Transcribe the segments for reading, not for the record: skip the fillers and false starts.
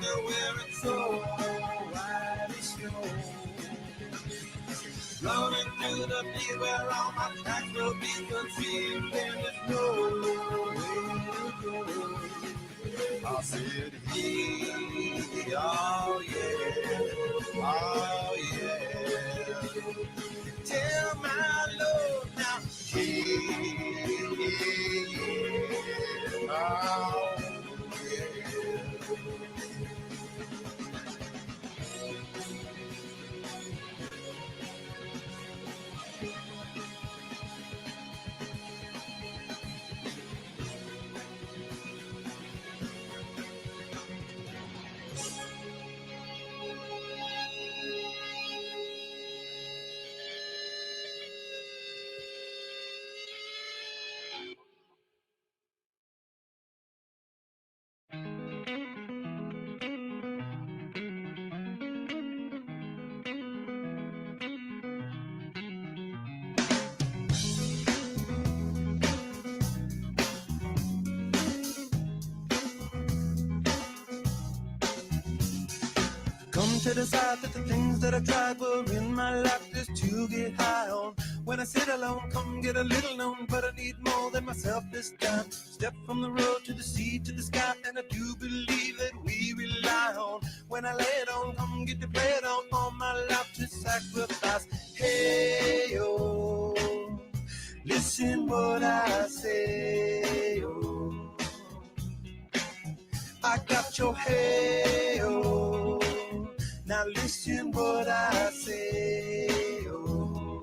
wonder where it's so white as snow. Running through the field where all my tracks will be concealed, and there's nowhere to go. I said, hey, oh yeah, oh yeah. Tell my Lord now, hey, yeah, oh yeah. Come to decide that the things that I tried were in my life just to get high on. When I sit alone, come get a little known, but I need more than myself this time. Step from the road to the sea to the sky, and I do believe that we rely on. When I lay it on, come get to play it on, all my life to sacrifice. Hey, oh, listen what I say, oh. I got your hey, oh. Now listen what I say, oh.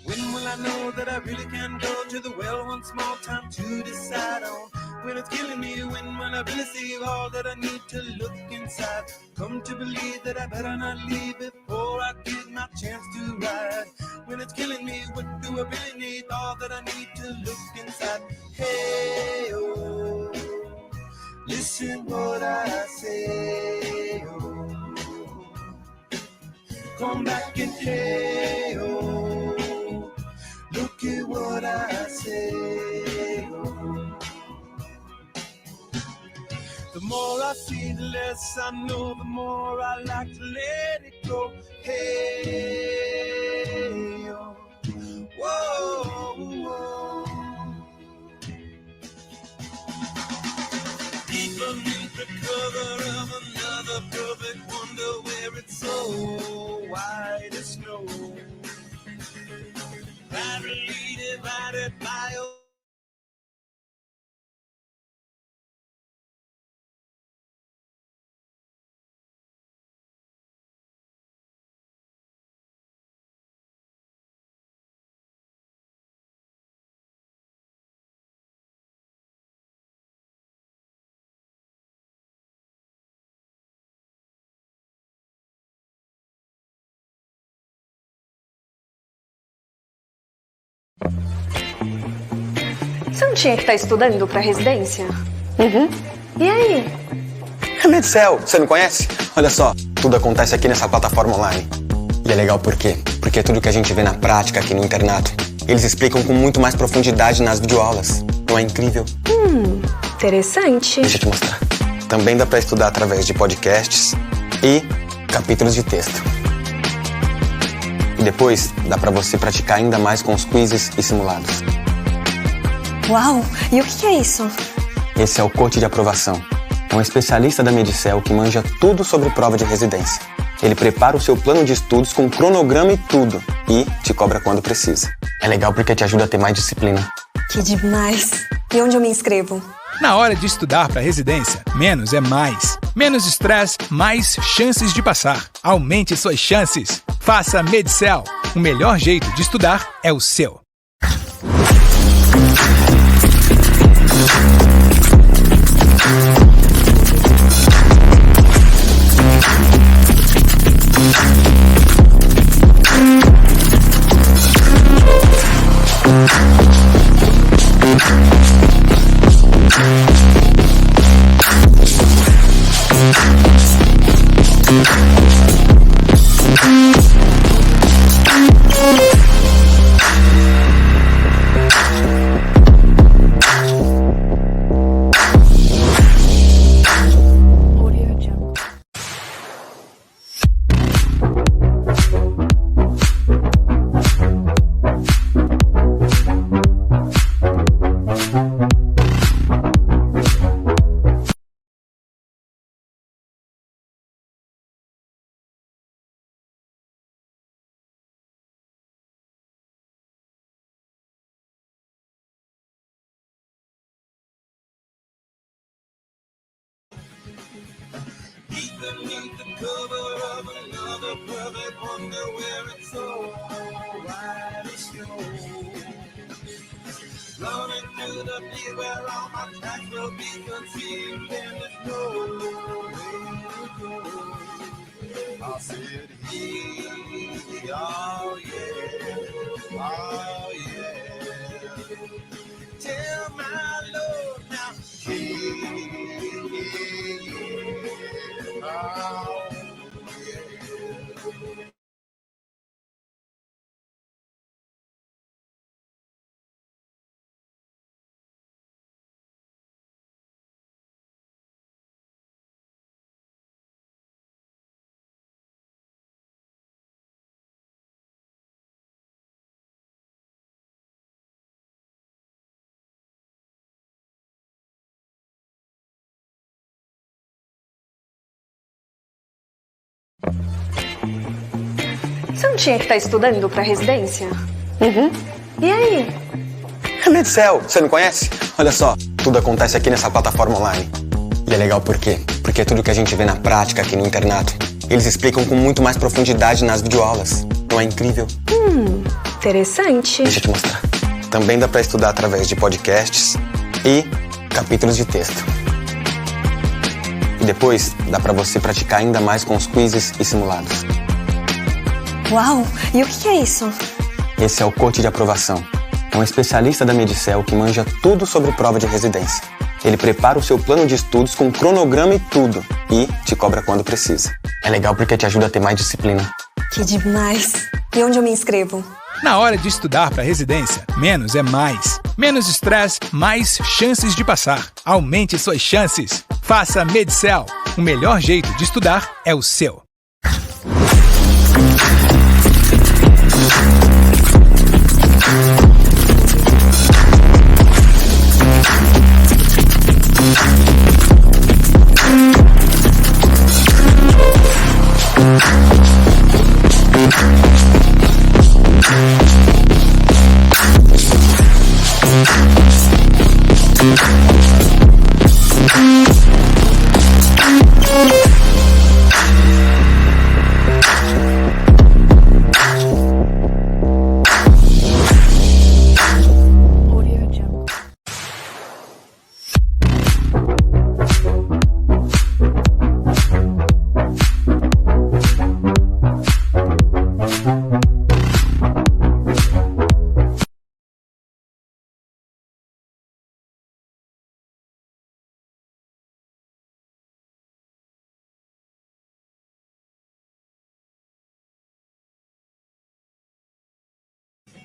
When will I know that I really can go to the well one small time to decide on? When it's killing me, when I really see all that I need to look inside. Come to believe that I better not leave before I get my chance to ride. When it's killing me, what do I really need? All that I need to look inside. Hey, oh, listen what I say, oh. Come back and hey, oh, look at what I say, oh. The more I see, the less I know, the more I like to let it go. Hey, oh, whoa, whoa. Deep beneath the cover of another perfect wonder where it's so white as snow. Privately divided by a Você não tinha que estar estudando para residência? Uhum. E aí? É Medcel, você não conhece? Olha só, tudo acontece aqui nessa plataforma online. E é legal por quê? Porque tudo que a gente vê na prática aqui no internato, eles explicam com muito mais profundidade nas videoaulas. Não é incrível? Interessante. Deixa eu te mostrar. Também dá pra estudar através de podcasts e capítulos de texto. E depois dá pra você praticar ainda mais com os quizzes e simulados. Uau! E o que é isso? Esse é o coach de aprovação. É um especialista da Medcel que manja tudo sobre prova de residência. Ele prepara o seu plano de estudos com cronograma e tudo. E te cobra quando precisa. É legal porque te ajuda a ter mais disciplina. Que demais! E onde eu me inscrevo? Na hora de estudar para residência, menos é mais. Menos estresse, mais chances de passar. Aumente suas chances. Faça Medcel. O melhor jeito de estudar é o seu. beneath the cover of another perfect wonder where it's so white as snow. Running through the field where all my tracks will be concealed and there's no way to go. I said, hey, oh yeah, oh yeah. Tell my Lord now, hey, yeah, oh yeah. Você não tinha que estar estudando pra residência? E aí? É Medicel, você não conhece? Olha só, tudo acontece aqui nessa plataforma online. E é legal por quê? Porque é tudo que a gente vê na prática aqui no internato. Eles explicam com muito mais profundidade nas videoaulas. Não é incrível? Interessante. Deixa eu te mostrar. Também dá pra estudar através de podcasts e capítulos de texto. E depois dá pra você praticar ainda mais com os quizzes e simulados. Uau, e o que é isso? Esse é o coach de aprovação. É um especialista da Medicel que manja tudo sobre prova de residência. Ele prepara o seu plano de estudos com cronograma e tudo. E te cobra quando precisa. É legal porque te ajuda a ter mais disciplina. Que demais. E onde eu me inscrevo? Na hora de estudar para residência, menos é mais. Menos estresse, mais chances de passar. Aumente suas chances. Faça Medicel. O melhor jeito de estudar é o seu.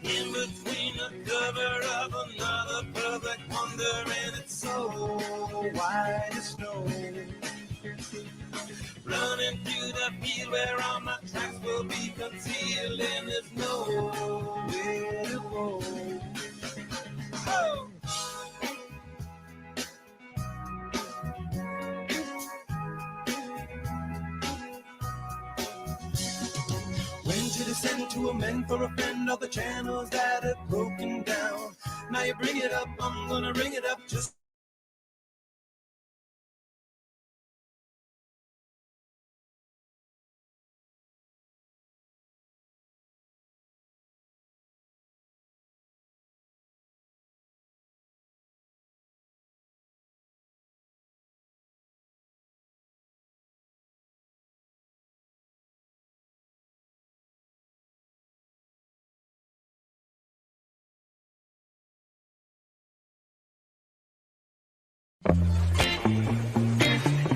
In between the cover of another perfect wonder and it's so white as snow. Running through the field where all my tracks will be concealed and there's nowhere to go. Oh! When to descend to amend for a friend of the channels that have broken down. Now you bring it up, I'm gonna ring it up just.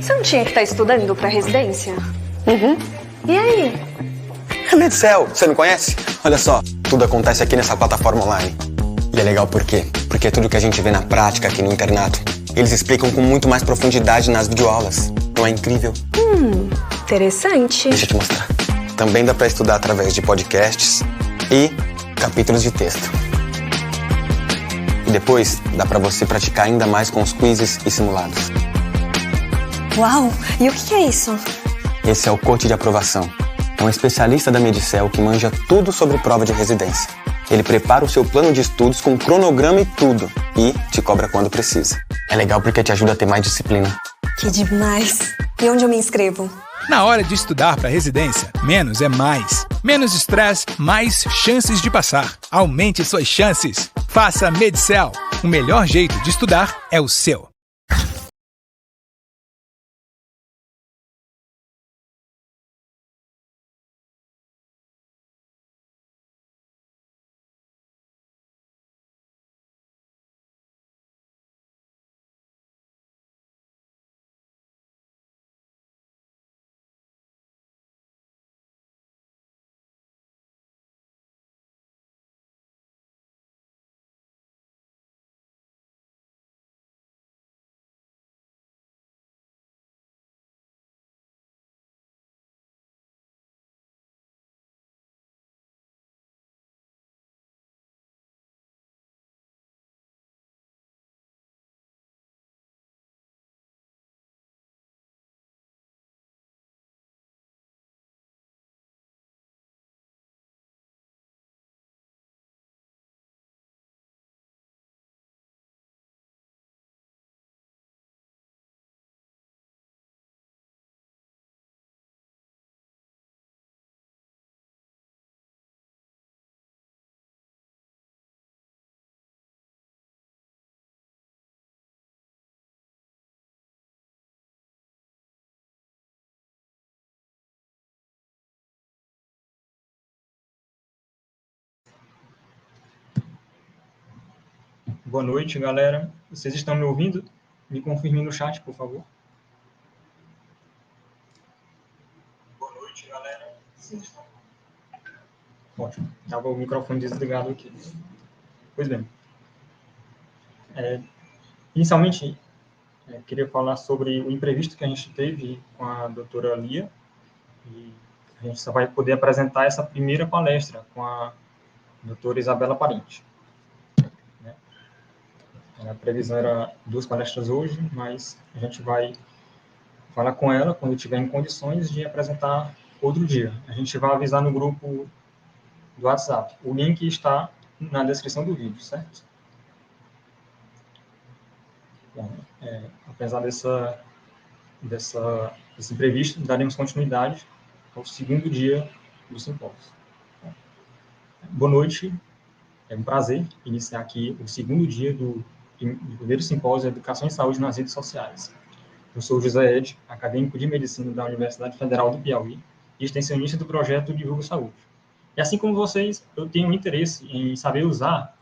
Você não tinha que estar estudando pra residência? E aí? É Medicel, você não conhece? Olha só, tudo acontece aqui nessa plataforma online. E é legal por quê? Porque é tudo que a gente vê na prática aqui no internato. Eles explicam com muito mais profundidade nas videoaulas. Não é incrível? Interessante. Deixa eu te mostrar. Também dá pra estudar através de podcasts e capítulos de texto. E depois dá pra você praticar ainda mais com os quizzes e simulados. Uau, e o que é isso? Esse é o coach de aprovação. É um especialista da Medicel que manja tudo sobre prova de residência. Ele prepara o seu plano de estudos com cronograma e tudo. E te cobra quando precisa. É legal porque te ajuda a ter mais disciplina. Que demais. E onde eu me inscrevo? Na hora de estudar para residência, menos é mais. Menos estresse, mais chances de passar. Aumente suas chances. Faça Medicel. O melhor jeito de estudar é o seu. Boa noite, galera. Vocês estão me ouvindo? Me confirmem no chat, por favor. Boa noite, galera. Vocês estão... Ótimo. Estava o microfone desligado aqui. Pois bem. Inicialmente, queria falar sobre o imprevisto que a gente teve com a doutora Lia. E a gente só vai poder apresentar essa primeira palestra com a doutora Isabela Parente. A previsão era 2 palestras hoje, mas a gente vai falar com ela quando tiver em condições de apresentar outro dia. A gente vai avisar no grupo do WhatsApp. O link está na descrição do vídeo, certo? Bom, apesar desse imprevisto, daremos continuidade ao segundo dia do simpósio. Boa noite, é um prazer iniciar aqui o segundo dia do primeiro simpósio de Educação e Saúde nas redes sociais. Eu sou o José Ed, acadêmico de Medicina da Universidade Federal do Piauí e extensionista do projeto Divulga Saúde. E assim como vocês, eu tenho interesse em saber usar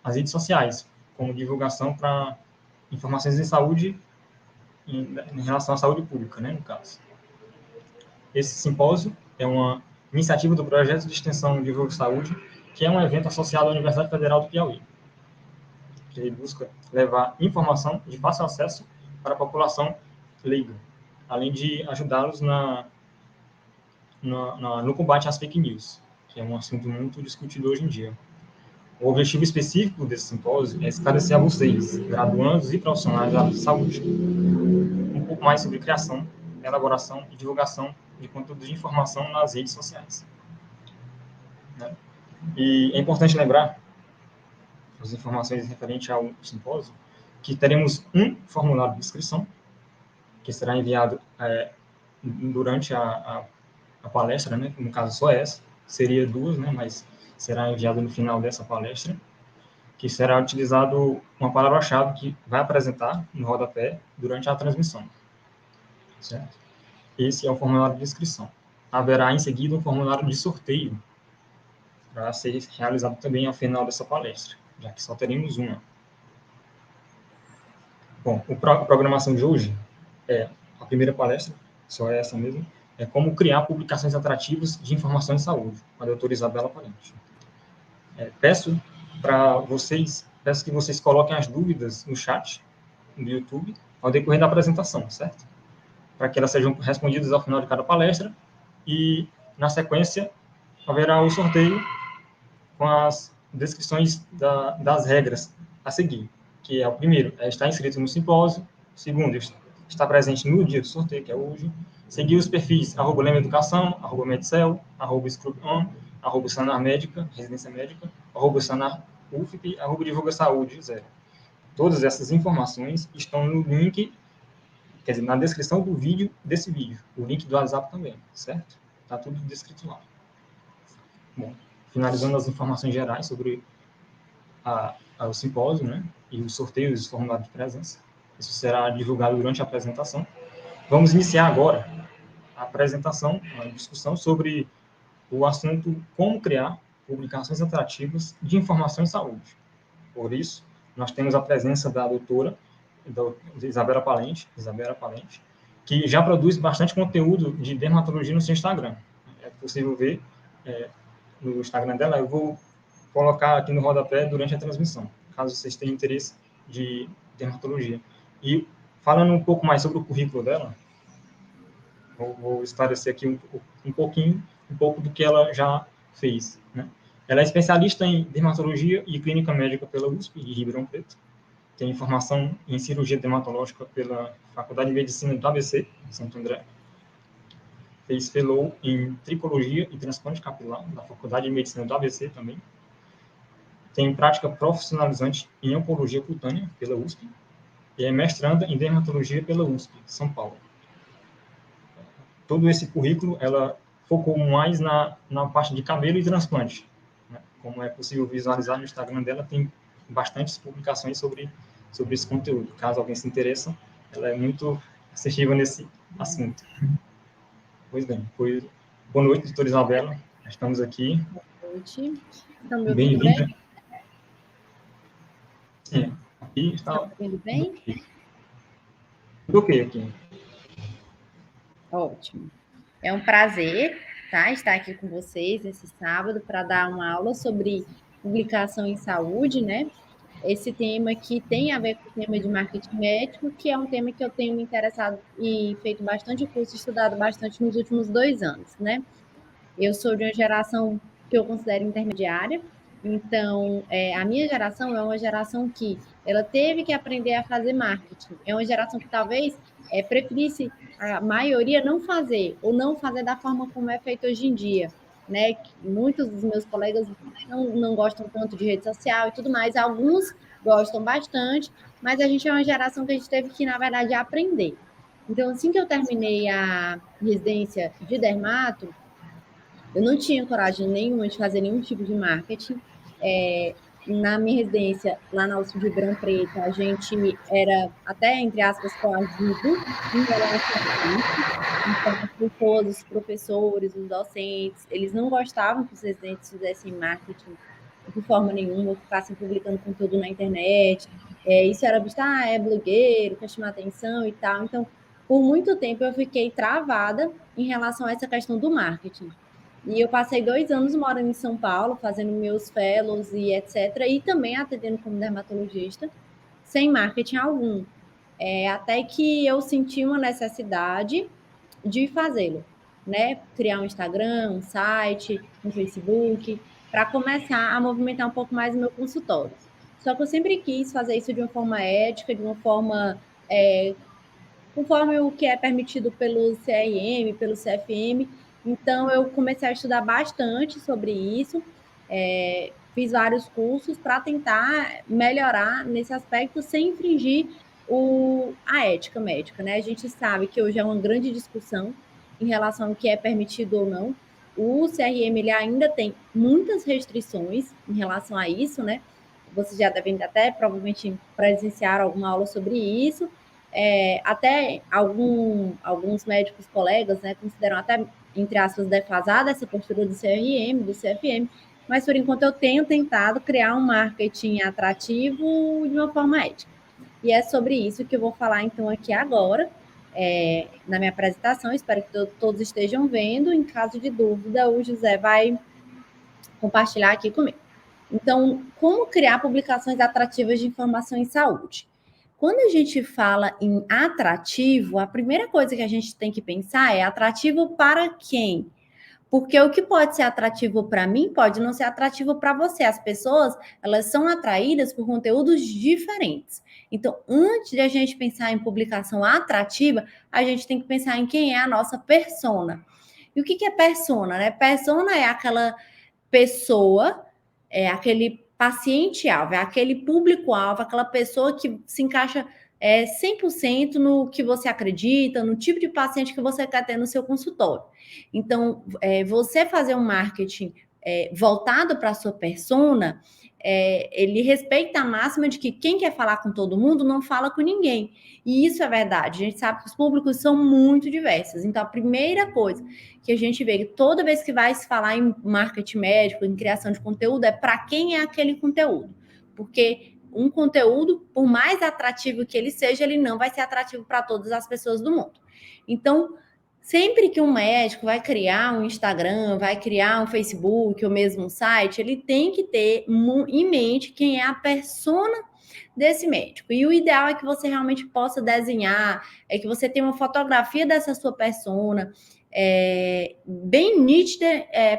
as redes sociais como divulgação para informações em saúde, em relação à saúde pública, né, no caso. Esse simpósio é uma iniciativa do projeto de extensão Divulga Saúde, que é um evento associado à Universidade Federal do Piauí, que busca levar informação de fácil acesso para a população leiga, além de ajudá-los no combate às fake news, que é um assunto muito discutido hoje em dia. O objetivo específico desse simpósio é esclarecer a vocês, graduandos e profissionais da saúde, um pouco mais sobre criação, elaboração e divulgação de conteúdos de informação nas redes sociais. E é importante lembrar as informações referentes ao simpósio, que teremos um formulário de inscrição, que será enviado durante a palestra, né? No caso só essa, seria 2, né? Mas será enviado no final dessa palestra, que será utilizado uma palavra-chave que vai apresentar no rodapé durante a transmissão, certo? Esse é o formulário de inscrição. Haverá em seguida um formulário de sorteio, para ser realizado também ao final dessa palestra, já que só teremos uma. Bom, a programação de hoje é a primeira palestra, só essa mesmo, é como criar publicações atrativas de informação em saúde, com a doutora Isabela Parente. Peço que vocês coloquem as dúvidas no chat do YouTube ao decorrer da apresentação, certo? Para que elas sejam respondidas ao final de cada palestra e, na sequência, haverá o sorteio com as descrições das regras a seguir, que é o primeiro, estar inscrito no simpósio, o segundo, estar presente no dia do sorteio, que é hoje, seguir os perfis @Lema Educação, @Medicel, @ScrubOn, @Sanar Médica, Residência Médica, @Sanar UFP, @Divulga Saúde 0. Todas essas informações estão no link quer dizer, na descrição do vídeo, desse vídeo, o link do WhatsApp também, certo? Está tudo descrito lá. Bom, finalizando as informações gerais sobre o simpósio, né, e os sorteios, os formulários de presença. Isso será divulgado durante a apresentação. Vamos iniciar agora a apresentação, a discussão sobre o assunto como criar publicações atrativas de informação em saúde. Por isso, nós temos a presença da doutora Isabela Palente, que já produz bastante conteúdo de dermatologia no seu Instagram. É possível ver no Instagram dela. Eu vou colocar aqui no rodapé durante a transmissão, caso vocês tenham interesse de dermatologia. E falando um pouco mais sobre o currículo dela, vou esclarecer aqui um pouco do que ela já fez, né? Ela é especialista em dermatologia e clínica médica pela USP de Ribeirão Preto. Tem formação em cirurgia dermatológica pela Faculdade de Medicina do ABC, Santo André. Fez fellow em tricologia e transplante capilar da Faculdade de Medicina do ABC também. Tem prática profissionalizante em oncologia cutânea pela USP e é mestranda em dermatologia pela USP, São Paulo. Todo esse currículo, ela focou mais na parte de cabelo e transplante, né? Como é possível visualizar no Instagram dela, tem bastantes publicações sobre esse conteúdo. Caso alguém se interesse, ela é muito acessível nesse assunto. Pois bem, boa noite, doutora Isabela. Estamos aqui. Boa noite. Estão me ouvindo bem? Sim, aqui está. Estão me ouvindo bem? Tudo ok aqui. Ótimo. É um prazer, tá, estar aqui com vocês nesse sábado para dar uma aula sobre publicação em saúde, né? Esse tema que tem a ver com o tema de marketing médico, que é um tema que eu tenho me interessado e feito bastante curso, estudado bastante nos últimos 2 anos, né? Eu sou de uma geração que eu considero intermediária, então a minha geração é uma geração que ela teve que aprender a fazer marketing. É uma geração que talvez preferisse a maioria não fazer, ou não fazer da forma como é feito hoje em dia, né? Muitos dos meus colegas não gostam tanto de rede social e tudo mais, alguns gostam bastante, mas a gente é uma geração que a gente teve que, na verdade, aprender. Então, assim que eu terminei a residência de dermato, eu não tinha coragem nenhuma de fazer nenhum tipo de marketing. Na minha residência, lá na USP de Ribeirão Preto, a gente era até, entre aspas, coagido em relação a isso. Então, as pessoas, os professores, os docentes, eles não gostavam que os residentes fizessem marketing de forma nenhuma, ficassem publicando conteúdo na internet. Isso era visto, é blogueiro, quer chamar atenção e tal. Então, por muito tempo, eu fiquei travada em relação a essa questão do marketing. E eu passei 2 anos morando em São Paulo, fazendo meus fellows e etc. E também atendendo como dermatologista, sem marketing algum. Até que eu senti uma necessidade de fazê-lo, né? Criar um Instagram, um site, um Facebook, para começar a movimentar um pouco mais o meu consultório. Só que eu sempre quis fazer isso de uma forma ética, de uma forma conforme o que é permitido pelo CRM, pelo CFM. Então, eu comecei a estudar bastante sobre isso, fiz vários cursos para tentar melhorar nesse aspecto sem infringir a ética médica, né? A gente sabe que hoje é uma grande discussão em relação ao que é permitido ou não. O CRM ele ainda tem muitas restrições em relação a isso, né? Vocês já devem até provavelmente presenciar alguma aula sobre isso. Até alguns médicos colegas, né, consideram até, entre aspas, defasada essa postura do CRM, do CFM, mas por enquanto eu tenho tentado criar um marketing atrativo de uma forma ética. E é sobre isso que eu vou falar então aqui agora, na minha apresentação. Espero que todos estejam vendo. Em caso de dúvida, o José vai compartilhar aqui comigo. Então, como criar publicações atrativas de informação em saúde? Quando a gente fala em atrativo, a primeira coisa que a gente tem que pensar é atrativo para quem? Porque o que pode ser atrativo para mim pode não ser atrativo para você. As pessoas, elas são atraídas por conteúdos diferentes. Então, antes de a gente pensar em publicação atrativa, a gente tem que pensar em quem é a nossa persona. E o que é persona, né? Persona é aquela pessoa, aquele paciente-alvo, é aquele público-alvo, aquela pessoa que se encaixa 100% no que você acredita, no tipo de paciente que você quer ter no seu consultório. Então, você fazer um marketing voltado para a sua persona, ele respeita a máxima de que quem quer falar com todo mundo não fala com ninguém. E isso é verdade. A gente sabe que os públicos são muito diversos. Então, a primeira coisa que a gente vê que toda vez que vai se falar em marketing médico, em criação de conteúdo, é para quem é aquele conteúdo. Porque um conteúdo, por mais atrativo que ele seja, ele não vai ser atrativo para todas as pessoas do mundo. Então, sempre que um médico vai criar um Instagram, vai criar um Facebook ou mesmo um site, ele tem que ter em mente quem é a persona desse médico. E o ideal é que você realmente possa desenhar, é que você tenha uma fotografia dessa sua persona bem nítida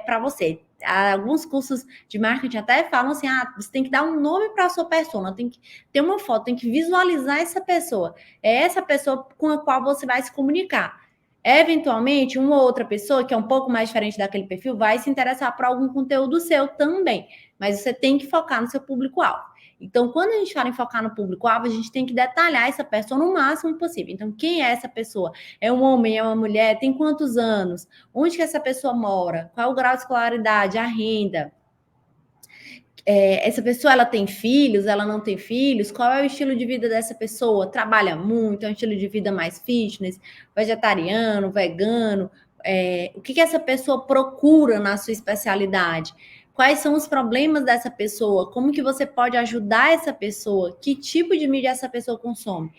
para você. Alguns cursos de marketing até falam assim, você tem que dar um nome para a sua persona, tem que ter uma foto, tem que visualizar essa pessoa. É essa pessoa com a qual você vai se comunicar. Eventualmente, uma ou outra pessoa que é um pouco mais diferente daquele perfil vai se interessar por algum conteúdo seu também, mas você tem que focar no seu público-alvo. Então, quando a gente fala em focar no público-alvo, a gente tem que detalhar essa pessoa no máximo possível. Então, quem é essa pessoa? É um homem, é uma mulher? Tem quantos anos? Onde que essa pessoa mora? Qual é o grau de escolaridade? A renda? Essa pessoa, ela tem filhos? Ela não tem filhos? Qual é o estilo de vida dessa pessoa? Trabalha muito? É um estilo de vida mais fitness? Vegetariano? Vegano? O que essa pessoa procura na sua especialidade? Quais são os problemas dessa pessoa? Como que você pode ajudar essa pessoa? Que tipo de mídia essa pessoa consome?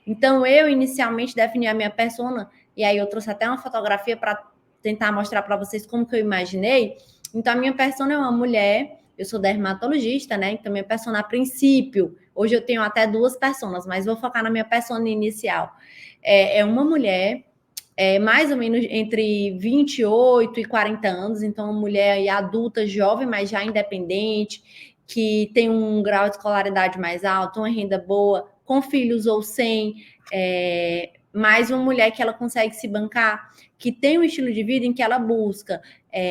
Então, eu inicialmente defini a minha persona, e aí eu trouxe até uma fotografia para tentar mostrar para vocês como que eu imaginei. Então, a minha persona é uma mulher, eu sou dermatologista, né? Então, minha persona a princípio, hoje eu tenho até 2 personas, mas vou focar na minha persona inicial. É uma mulher, mais ou menos entre 28 e 40 anos, então uma mulher adulta, jovem, mas já independente, que tem um grau de escolaridade mais alto, uma renda boa, com filhos ou sem, mais uma mulher que ela consegue se bancar, que tem um estilo de vida em que ela busca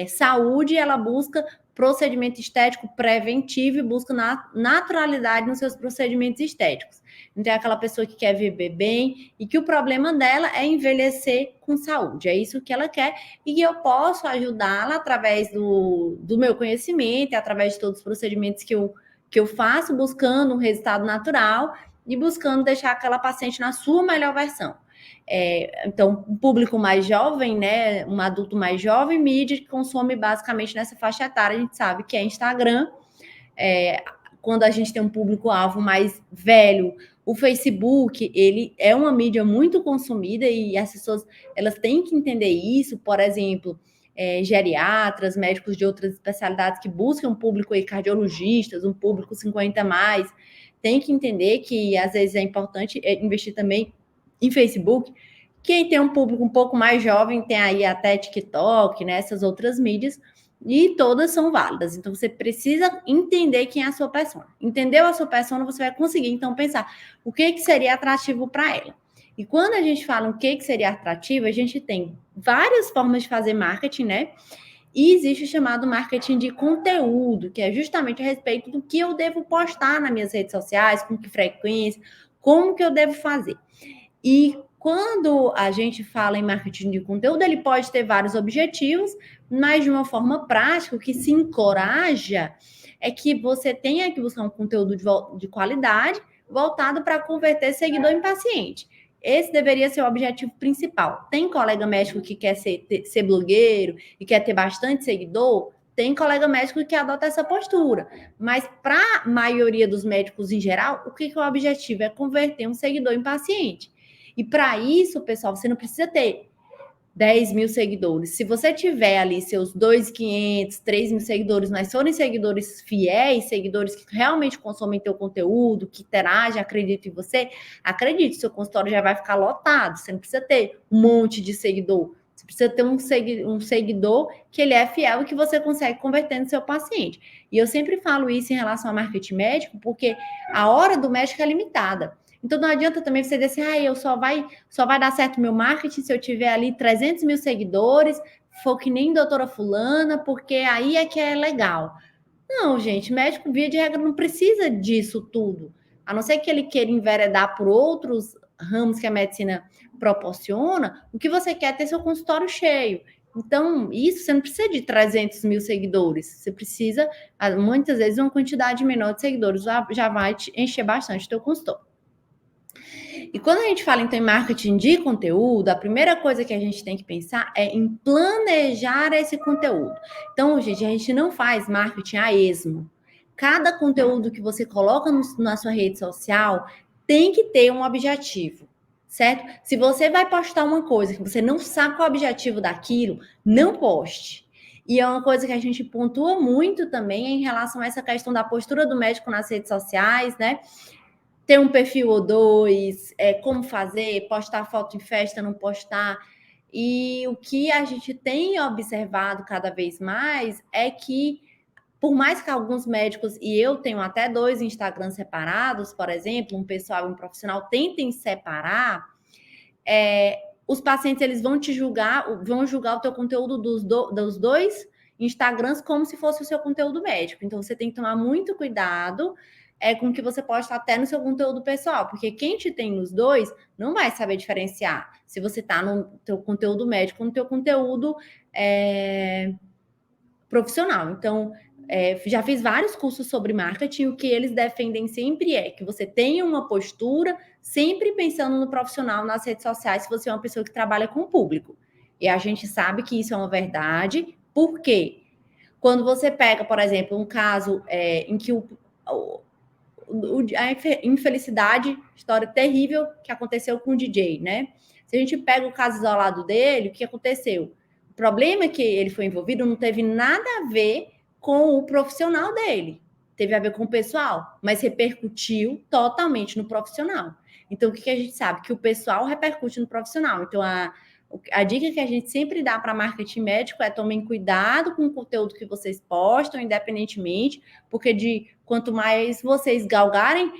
saúde, ela busca procedimento estético preventivo e busca naturalidade nos seus procedimentos estéticos. Então, é aquela pessoa que quer viver bem e que o problema dela é envelhecer com saúde. É isso que ela quer e que eu posso ajudá-la através do meu conhecimento e através de todos os procedimentos que eu faço, buscando um resultado natural e buscando deixar aquela paciente na sua melhor versão. Então, um público mais jovem, né, um adulto mais jovem, mídia que consome basicamente nessa faixa etária, a gente sabe que é Instagram. Quando a gente tem um público-alvo mais velho, o Facebook, ele é uma mídia muito consumida e as pessoas, elas têm que entender isso. Por exemplo, geriatras, médicos de outras especialidades que buscam um público aí, cardiologistas, um público 50 mais, tem que entender que às vezes é importante investir também em Facebook. Quem tem um público um pouco mais jovem tem aí até TikTok, né, essas outras mídias, e todas são válidas. Então, você precisa entender quem é a sua persona. Entendeu a sua persona, você vai conseguir, então, pensar o que seria atrativo para ela. E quando a gente fala o que seria atrativo, a gente tem várias formas de fazer marketing, né? E existe o chamado marketing de conteúdo, que é justamente a respeito do que eu devo postar nas minhas redes sociais, com que frequência, como que eu devo fazer. E quando a gente fala em marketing de conteúdo, ele pode ter vários objetivos, mas de uma forma prática, o que se encoraja é que você tenha que buscar um conteúdo de qualidade voltado para converter seguidor em paciente. Esse deveria ser o objetivo principal. Tem colega médico que quer ser blogueiro e quer ter bastante seguidor? Tem colega médico que adota essa postura. Mas para a maioria dos médicos em geral, o que é o objetivo? É converter um seguidor em paciente. E para isso, pessoal, você não precisa ter 10 mil seguidores. Se você tiver ali seus 2.500, 3 mil seguidores, mas forem seguidores fiéis, seguidores que realmente consomem teu conteúdo, que interagem, acreditam em você, acredite, seu consultório já vai ficar lotado. Você não precisa ter um monte de seguidor. Você precisa ter um seguidor que ele é fiel e que você consegue converter no seu paciente. E eu sempre falo isso em relação ao marketing médico, porque a hora do médico é limitada. Então, não adianta também você dizer só vai dar certo meu marketing se eu tiver ali 300 mil seguidores, for que nem doutora fulana, porque aí é que é legal. Não, gente, médico, via de regra, não precisa disso tudo. a não ser que ele queira enveredar por outros ramos que a medicina proporciona, o que você quer é ter seu consultório cheio. Então, isso você não precisa de 300 mil seguidores, você precisa, muitas vezes, uma quantidade menor de seguidores já vai te encher bastante o teu consultório. E quando a gente fala, então, em marketing de conteúdo, a primeira coisa que a gente tem que pensar é em planejar esse conteúdo. Então, gente, a gente não faz marketing a esmo. Cada conteúdo que você coloca na sua rede social tem que ter um objetivo, certo? Se você vai postar uma coisa que você não sabe qual é o objetivo daquilo, não poste. E é uma coisa que a gente pontua muito também em relação a essa questão da postura do médico nas redes sociais, né? Ter um perfil ou dois, como fazer, postar foto em festa, não postar. E o que a gente tem observado cada vez mais é que, por mais que alguns médicos, e eu tenho até 2 Instagrams separados, por exemplo, um pessoal e um profissional, tentem separar, os pacientes eles vão julgar o teu conteúdo dos 2 Instagrams como se fosse o seu conteúdo médico. Então, você tem que tomar muito cuidado com o que você posta até no seu conteúdo pessoal, porque quem te tem nos 2 não vai saber diferenciar se você está no teu conteúdo médico ou no teu conteúdo profissional. Então, já fiz vários cursos sobre marketing, o que eles defendem sempre é que você tenha uma postura sempre pensando no profissional nas redes sociais, se você é uma pessoa que trabalha com o público. E a gente sabe que isso é uma verdade, por quê? Quando você pega, por exemplo, um caso em que a infelicidade, história terrível que aconteceu com o DJ, né? Se a gente pega o caso isolado dele, o que aconteceu? O problema que ele foi envolvido não teve nada a ver com o profissional dele. Teve a ver com o pessoal, mas repercutiu totalmente no profissional. Então, o que a gente sabe? Que o pessoal repercute no profissional. Então, a dica que a gente sempre dá para marketing médico é tomem cuidado com o conteúdo que vocês postam, independentemente, porque quanto mais vocês galgarem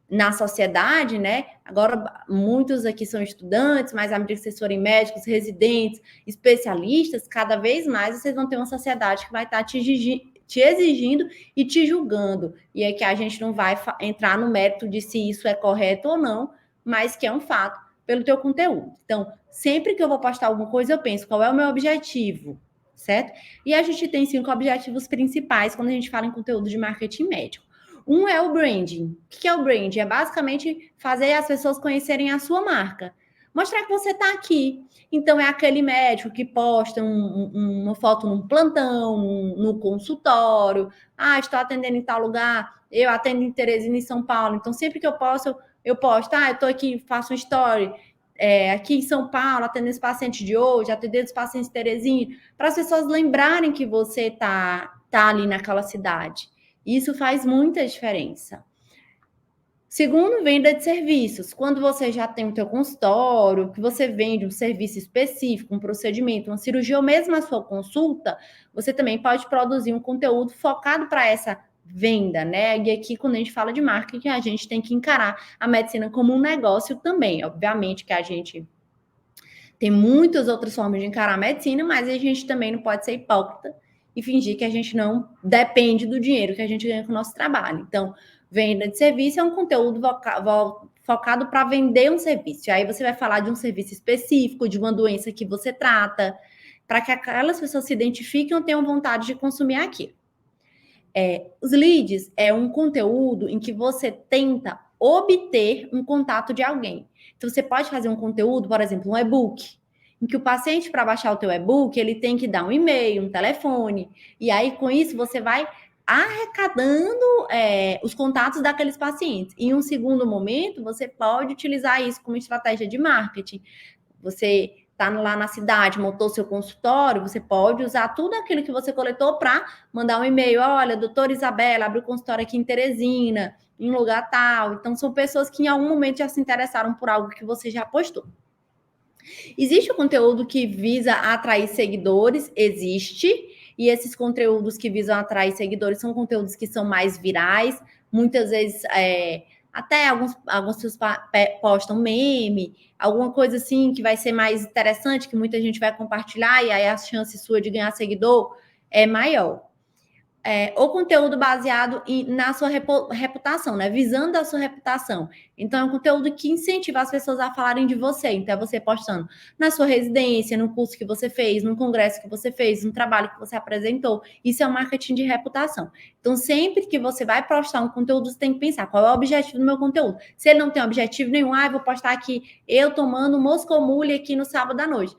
na sociedade, né? Agora, muitos aqui são estudantes, mas à medida que vocês forem médicos, residentes, especialistas, cada vez mais vocês vão ter uma sociedade que vai estar te exigindo e te julgando. E é que a gente não vai entrar no mérito de se isso é correto ou não, mas que é um fato pelo teu conteúdo. Então, sempre que eu vou postar alguma coisa, eu penso qual é o meu objetivo, certo? E a gente tem 5 objetivos principais quando a gente fala em conteúdo de marketing médico. Um é o branding. O que é o branding? É basicamente fazer as pessoas conhecerem a sua marca. Mostrar que você está aqui. Então, é aquele médico que posta uma foto num plantão, no consultório. Estou atendendo em tal lugar. Eu atendo em Teresina, em São Paulo. Então, sempre que eu posto, eu posto. Eu estou aqui, faço um story. Aqui em São Paulo, atendendo os pacientes de hoje, atendendo os pacientes de Teresina. Para as pessoas lembrarem que você está ali naquela cidade. Isso faz muita diferença. Segundo, venda de serviços. Quando você já tem o teu consultório, que você vende um serviço específico, um procedimento, uma cirurgia ou mesmo a sua consulta, você também pode produzir um conteúdo focado para essa venda, né? E aqui, quando a gente fala de marketing, a gente tem que encarar a medicina como um negócio também. Obviamente que a gente tem muitas outras formas de encarar a medicina, mas a gente também não pode ser hipócrita e fingir que a gente não depende do dinheiro que a gente ganha com o nosso trabalho. Então, venda de serviço é um conteúdo focado para vender um serviço. E aí você vai falar de um serviço específico, de uma doença que você trata, para que aquelas pessoas se identifiquem ou tenham vontade de consumir aquilo. Os leads é um conteúdo em que você tenta obter um contato de alguém. Então, você pode fazer um conteúdo, por exemplo, um e-book, em que o paciente, para baixar o teu e-book, ele tem que dar um e-mail, um telefone, e aí, com isso, você vai arrecadando os contatos daqueles pacientes. Em um segundo momento, você pode utilizar isso como estratégia de marketing. Você está lá na cidade, montou seu consultório, você pode usar tudo aquilo que você coletou para mandar um e-mail. Olha, doutora Isabela, abre o consultório aqui em Teresina, em lugar tal. Então, são pessoas que em algum momento já se interessaram por algo que você já postou. Existe o conteúdo que visa atrair seguidores? Existe. E esses conteúdos que visam atrair seguidores são conteúdos que são mais virais. Muitas vezes, até alguns pessoas postam meme, alguma coisa assim que vai ser mais interessante, que muita gente vai compartilhar, e aí a chance sua de ganhar seguidor é maior. ou conteúdo baseado na sua reputação, né? Visando a sua reputação. Então, é um conteúdo que incentiva as pessoas a falarem de você. Então, é você postando na sua residência, no curso que você fez, no congresso que você fez, no trabalho que você apresentou. Isso é um marketing de reputação. Então, sempre que você vai postar um conteúdo, você tem que pensar qual é o objetivo do meu conteúdo. Se ele não tem objetivo nenhum, eu vou postar aqui eu tomando Moscow Mule aqui no sábado à noite.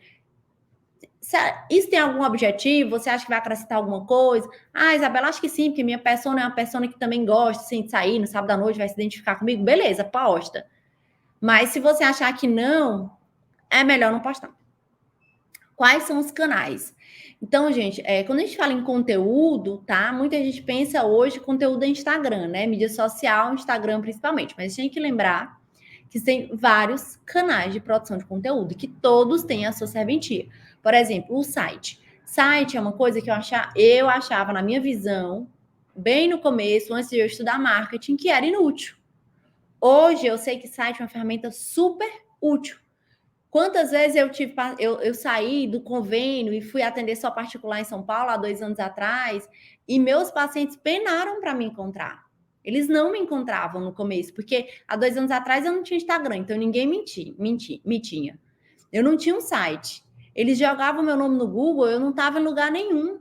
Isso tem algum objetivo? Você acha que vai acrescentar alguma coisa? Isabela, acho que sim, porque minha persona é uma persona que também gosta assim, de sair no sábado à noite, vai se identificar comigo. Beleza, posta. Mas se você achar que não, é melhor não postar. Quais são os canais? Então, gente, quando a gente fala em conteúdo, tá? Muita gente pensa hoje conteúdo é Instagram, né? Mídia social, Instagram principalmente. Mas a gente tem que lembrar que tem vários canais de produção de conteúdo, que todos têm a sua serventia. Por exemplo, o site. Site é uma coisa que eu achava, na minha visão, bem no começo, antes de eu estudar marketing, que era inútil. Hoje, eu sei que site é uma ferramenta super útil. Quantas vezes eu saí do convênio e fui atender só particular em São Paulo, há 2 anos atrás, e meus pacientes penaram para me encontrar. Eles não me encontravam no começo, porque há 2 anos atrás eu não tinha Instagram, então ninguém me tinha. Eu não tinha um site. Eles jogavam meu nome no Google, eu não estava em lugar nenhum.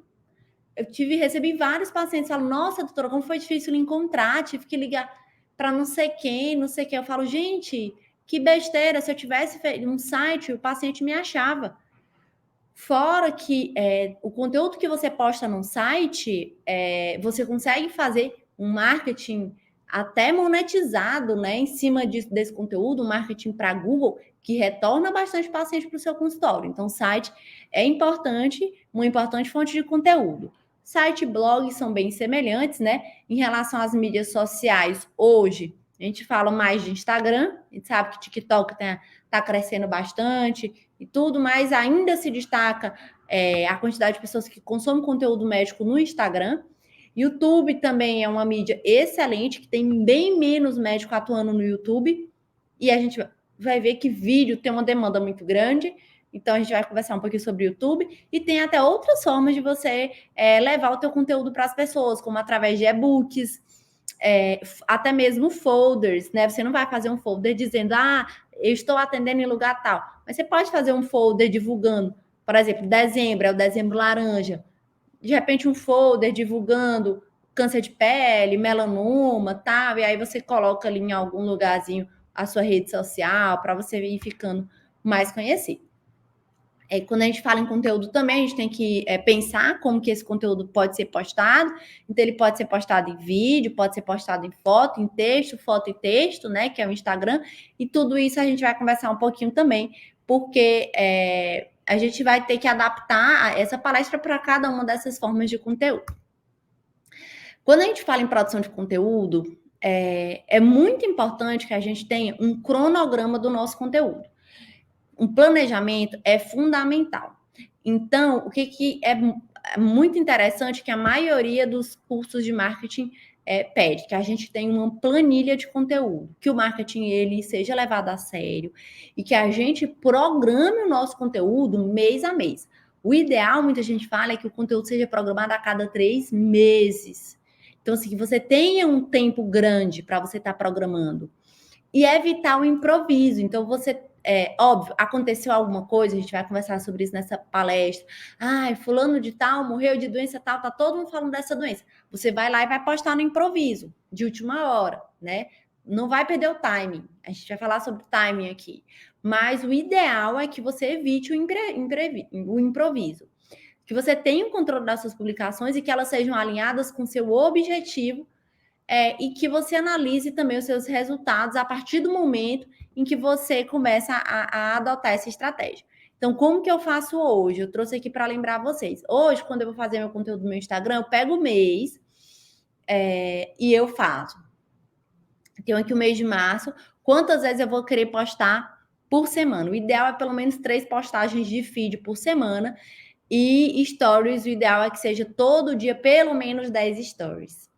Recebi vários pacientes falando, nossa, doutora, como foi difícil encontrar, tive que ligar para não sei quem. Eu falo, gente, que besteira, se eu tivesse feito um site, o paciente me achava. Fora que o conteúdo que você posta num site, você consegue fazer um marketing até monetizado, né, em cima desse conteúdo, um marketing para Google, que retorna bastante paciente para o seu consultório. Então, o site é importante, uma importante fonte de conteúdo. Site e blog são bem semelhantes, né? Em relação às mídias sociais, hoje, a gente fala mais de Instagram, a gente sabe que TikTok está crescendo bastante e tudo, mas ainda se destaca a quantidade de pessoas que consomem conteúdo médico no Instagram. YouTube também é uma mídia excelente, que tem bem menos médico atuando no YouTube, e a gente vai ver que vídeo tem uma demanda muito grande, então a gente vai conversar um pouquinho sobre o YouTube, e tem até outras formas de você levar o teu conteúdo para as pessoas, como através de e-books, até mesmo folders, né? Você não vai fazer um folder dizendo, eu estou atendendo em lugar tal, mas você pode fazer um folder divulgando, por exemplo, dezembro, é o dezembro laranja, de repente um folder divulgando câncer de pele, melanoma, tal, e aí você coloca ali em algum lugarzinho a sua rede social para você ir ficando mais conhecido. Quando a gente fala em conteúdo também, a gente tem que pensar como que esse conteúdo pode ser postado. Então, ele pode ser postado em vídeo, pode ser postado em foto e texto, né, que é o Instagram. E tudo isso a gente vai conversar um pouquinho também, porque a gente vai ter que adaptar essa palestra para cada uma dessas formas de conteúdo. Quando a gente fala em produção de conteúdo, é muito importante que a gente tenha um cronograma do nosso conteúdo. Um planejamento é fundamental. Então, o que é muito interessante que a maioria dos cursos de marketing pede, que a gente tenha uma planilha de conteúdo, que o marketing ele seja levado a sério e que a gente programe o nosso conteúdo mês a mês. O ideal, muita gente fala, é que o conteúdo seja programado a cada 3 meses. Então, assim, que você tenha um tempo grande para você estar programando. E evitar o improviso. Então, óbvio, aconteceu alguma coisa, a gente vai conversar sobre isso nessa palestra. Fulano de tal morreu de doença tal, tá todo mundo falando dessa doença. Você vai lá e vai postar no improviso, de última hora, né? Não vai perder o timing. A gente vai falar sobre timing aqui. Mas o ideal é que você evite o improviso. Que você tenha o controle das suas publicações e que elas sejam alinhadas com o seu objetivo, e que você analise também os seus resultados a partir do momento em que você começa a adotar essa estratégia. Então, como que eu faço hoje? Eu trouxe aqui para lembrar vocês. Hoje, quando eu vou fazer meu conteúdo no meu Instagram, eu pego o mês e eu faço. Tenho aqui o mês de março. Quantas vezes eu vou querer postar por semana? O ideal é pelo menos 3 postagens de feed por semana. E stories, o ideal é que seja todo dia pelo menos 10 stories.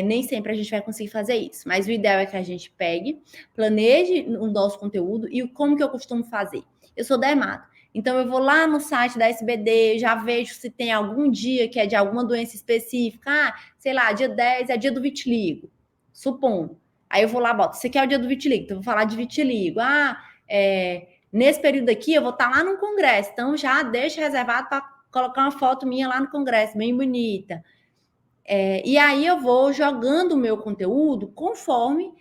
Nem sempre a gente vai conseguir fazer isso, mas o ideal é que a gente pegue, planeje o nosso conteúdo e como que eu costumo fazer. Eu sou dermato, Então, eu vou lá no site da SBD, já vejo se tem algum dia que é de alguma doença específica. Ah, sei lá, dia 10 é dia do vitiligo, supondo. Aí eu vou lá, boto, esse aqui é o dia do vitiligo, então eu vou falar de vitiligo. Nesse período aqui eu vou estar lá no congresso, então já deixa reservado para colocar uma foto minha lá no congresso, bem bonita. E aí eu vou jogando o meu conteúdo conforme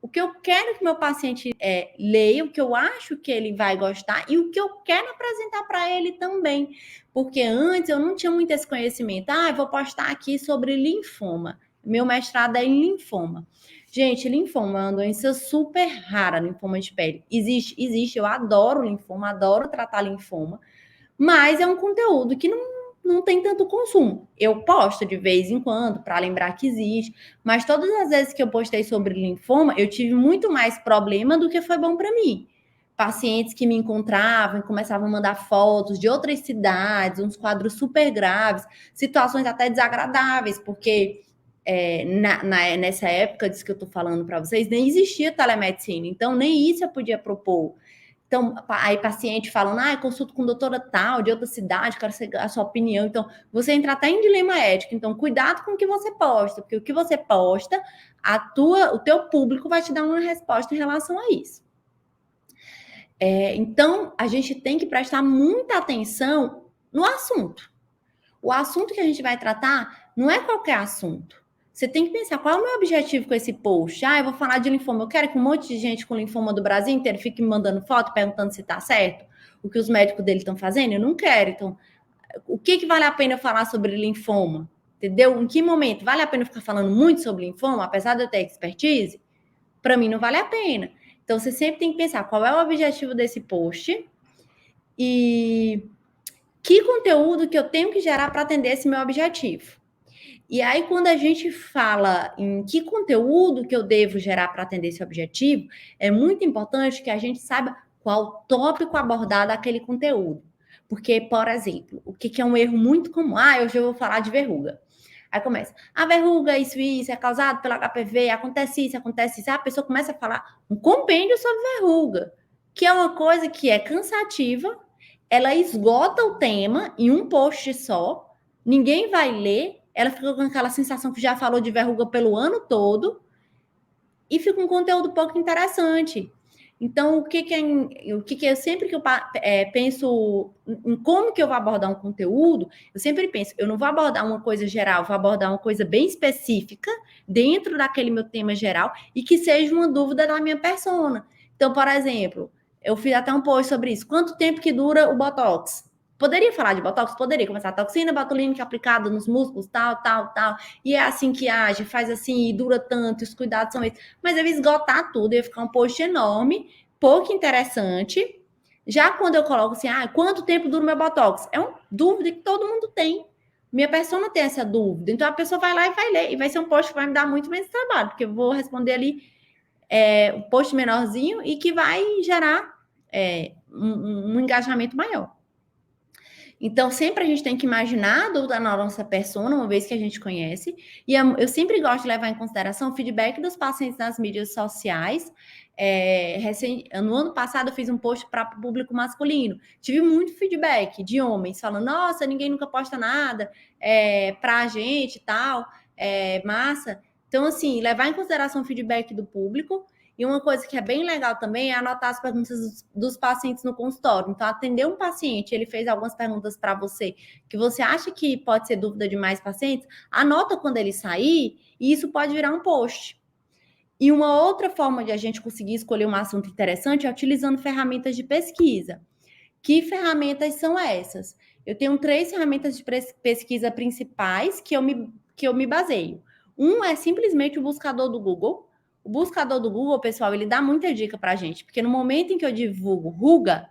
o que eu quero que meu paciente leia, o que eu acho que ele vai gostar e o que eu quero apresentar para ele também. Porque antes eu não tinha muito esse conhecimento. Eu vou postar aqui sobre linfoma. Meu mestrado é em linfoma. Gente, linfoma é uma doença super rara, linfoma de pele. Existe, eu adoro linfoma, adoro tratar linfoma, mas é um conteúdo que não tem tanto consumo. Eu posto de vez em quando para lembrar que existe, mas todas as vezes que eu postei sobre linfoma, eu tive muito mais problema do que foi bom para mim. Pacientes que me encontravam e começavam a mandar fotos de outras cidades, uns quadros super graves, situações até desagradáveis, porque nessa época disso que eu estou falando para vocês, nem existia telemedicina, então nem isso eu podia propor. Então, aí paciente falando, eu consulto com doutora tal, de outra cidade, quero saber a sua opinião. Então, você entra até em dilema ético. Então, cuidado com o que você posta, porque o que você posta, o teu público vai te dar uma resposta em relação a isso. Então, a gente tem que prestar muita atenção no assunto. O assunto que a gente vai tratar não é qualquer assunto. Você tem que pensar, qual é o meu objetivo com esse post? Eu vou falar de linfoma. Eu quero que um monte de gente com linfoma do Brasil inteiro fique me mandando foto, perguntando se tá certo, o que os médicos dele estão fazendo. Eu não quero. Então, o que vale a pena eu falar sobre linfoma? Entendeu? Em que momento? Vale a pena eu ficar falando muito sobre linfoma, apesar de eu ter expertise? Para mim, não vale a pena. Então, você sempre tem que pensar qual é o objetivo desse post e que conteúdo que eu tenho que gerar para atender esse meu objetivo. E aí, quando a gente fala em que conteúdo que eu devo gerar para atender esse objetivo, é muito importante que a gente saiba qual tópico abordar daquele conteúdo. Porque, por exemplo, o que é um erro muito comum? Eu já vou falar de verruga. Aí começa, a verruga, isso é causado pelo HPV, acontece isso. A pessoa começa a falar um compêndio sobre verruga, que é uma coisa que é cansativa, ela esgota o tema em um post só, ninguém vai ler, ela fica com aquela sensação que já falou de verruga pelo ano todo e fica um conteúdo pouco interessante. Então, o que eu sempre que eu penso em como que eu vou abordar um conteúdo, eu sempre penso, eu não vou abordar uma coisa geral, vou abordar uma coisa bem específica dentro daquele meu tema geral e que seja uma dúvida da minha persona. Então, por exemplo, eu fiz até um post sobre isso. Quanto tempo que dura o Botox? Poderia falar de Botox? Poderia começar a toxina botulínica aplicada nos músculos, tal. E é assim que age, faz assim, e dura tanto, os cuidados são esses. Mas eu ia esgotar tudo, ia ficar um post enorme, pouco interessante. Já quando eu coloco assim, quanto tempo dura o meu Botox? É uma dúvida que todo mundo tem. Minha persona tem essa dúvida. Então, a pessoa vai lá e vai ler. E vai ser um post que vai me dar muito menos trabalho, porque eu vou responder ali um post menorzinho e que vai gerar um engajamento maior. Então, sempre a gente tem que imaginar a dúvida na nossa persona, uma vez que a gente conhece. E eu sempre gosto de levar em consideração o feedback dos pacientes nas mídias sociais. No ano passado, eu fiz um post para o público masculino. Tive muito feedback de homens falando, nossa, ninguém nunca posta nada para a gente e tal, massa. Então, assim, levar em consideração o feedback do público. E uma coisa que é bem legal também é anotar as perguntas dos pacientes no consultório. Então, atender um paciente, ele fez algumas perguntas para você, que você acha que pode ser dúvida de mais pacientes, anota quando ele sair, e isso pode virar um post. E uma outra forma de a gente conseguir escolher um assunto interessante é utilizando ferramentas de pesquisa. Que ferramentas são essas? Eu tenho 3 ferramentas de pesquisa principais que eu me baseio. Um é simplesmente o buscador do Google. O buscador do Google, pessoal, ele dá muita dica para a gente, porque no momento em que eu divulgo ruga,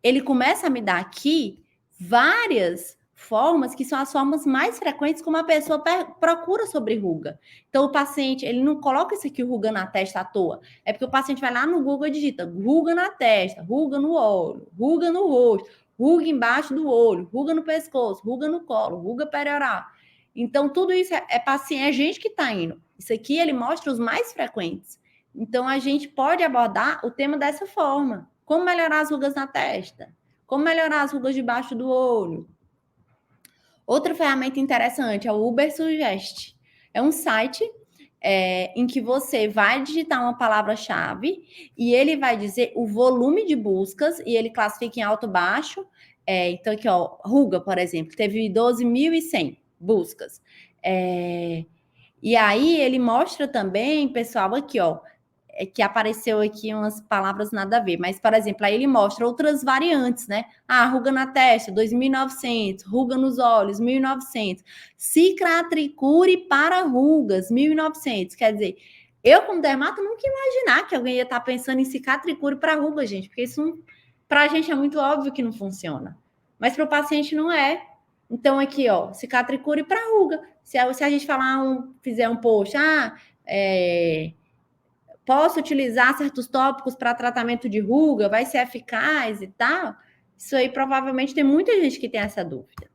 ele começa a me dar aqui várias formas que são as formas mais frequentes como a pessoa procura sobre ruga. Então, o paciente, ele não coloca isso aqui, ruga na testa à toa. É porque o paciente vai lá no Google e digita ruga na testa, ruga no olho, ruga no rosto, ruga embaixo do olho, ruga no pescoço, ruga no colo, ruga perioral. Então, tudo isso é gente que está indo. Isso aqui, ele mostra os mais frequentes. Então, a gente pode abordar o tema dessa forma. Como melhorar as rugas na testa? Como melhorar as rugas debaixo do olho. Outra ferramenta interessante é o Uber Suggest. É um site em que você vai digitar uma palavra-chave e ele vai dizer o volume de buscas e ele classifica em alto e baixo. Então, aqui, ó, ruga, por exemplo, teve 12.100 buscas. E aí ele mostra também, pessoal, aqui, ó, que apareceu aqui umas palavras nada a ver, mas, por exemplo, aí ele mostra outras variantes, né? Ruga na testa, 2.900, ruga nos olhos, 1.900, cicatricure para rugas, 1.900. Quer dizer, eu, como dermato, nunca ia imaginar que alguém ia estar pensando em cicatricure para ruga, gente, porque isso, para a gente, é muito óbvio que não funciona. Mas para o paciente não é. Então, aqui, ó, cicatricure para ruga. Se a gente fizer um post, posso utilizar certos tópicos para tratamento de ruga, vai ser eficaz e tal? Isso aí provavelmente tem muita gente que tem essa dúvida.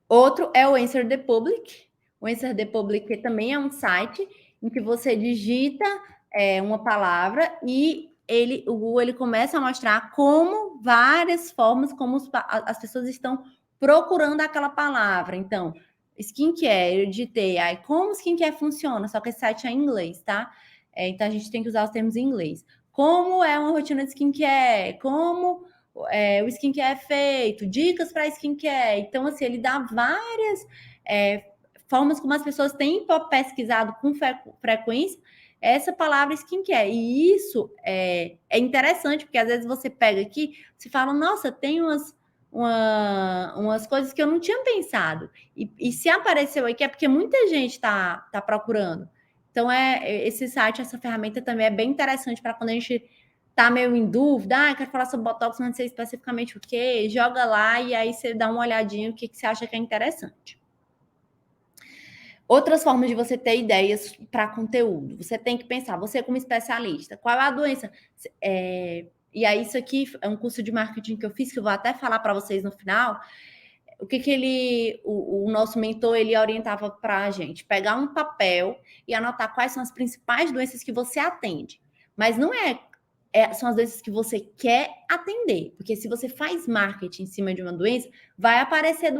Outro é o Answer the Public. O Answer the Public também é um site em que você digita uma palavra e o Google ele começa a mostrar como várias formas como as pessoas estão procurando aquela palavra. Então, skincare, eu digitei, como skincare funciona, só que esse site é em inglês, tá? Então, a gente tem que usar os termos em inglês. Como é uma rotina de skincare? Como o skincare é feito? Dicas para skincare. Então, assim, ele dá várias formas como as pessoas têm pesquisado com frequência essa palavra skincare. E isso é interessante, porque às vezes você pega aqui, você fala, nossa, tem umas coisas que eu não tinha pensado. E se apareceu aqui é porque muita gente está procurando. Então, esse site, essa ferramenta também é bem interessante para quando a gente está meio em dúvida. Quero falar sobre Botox, mas não sei especificamente o quê. Joga lá e aí você dá uma olhadinha o que você acha que é interessante. Outras formas de você ter ideias para conteúdo. Você tem que pensar, você como especialista, qual é a doença? E aí, isso aqui é um curso de marketing que eu fiz, que eu vou até falar para vocês no final. O que o nosso mentor, ele orientava para a gente? Pegar um papel e anotar quais são as principais doenças que você atende. Mas não são as doenças que você quer atender. Porque se você faz marketing em cima de uma doença, vai aparecer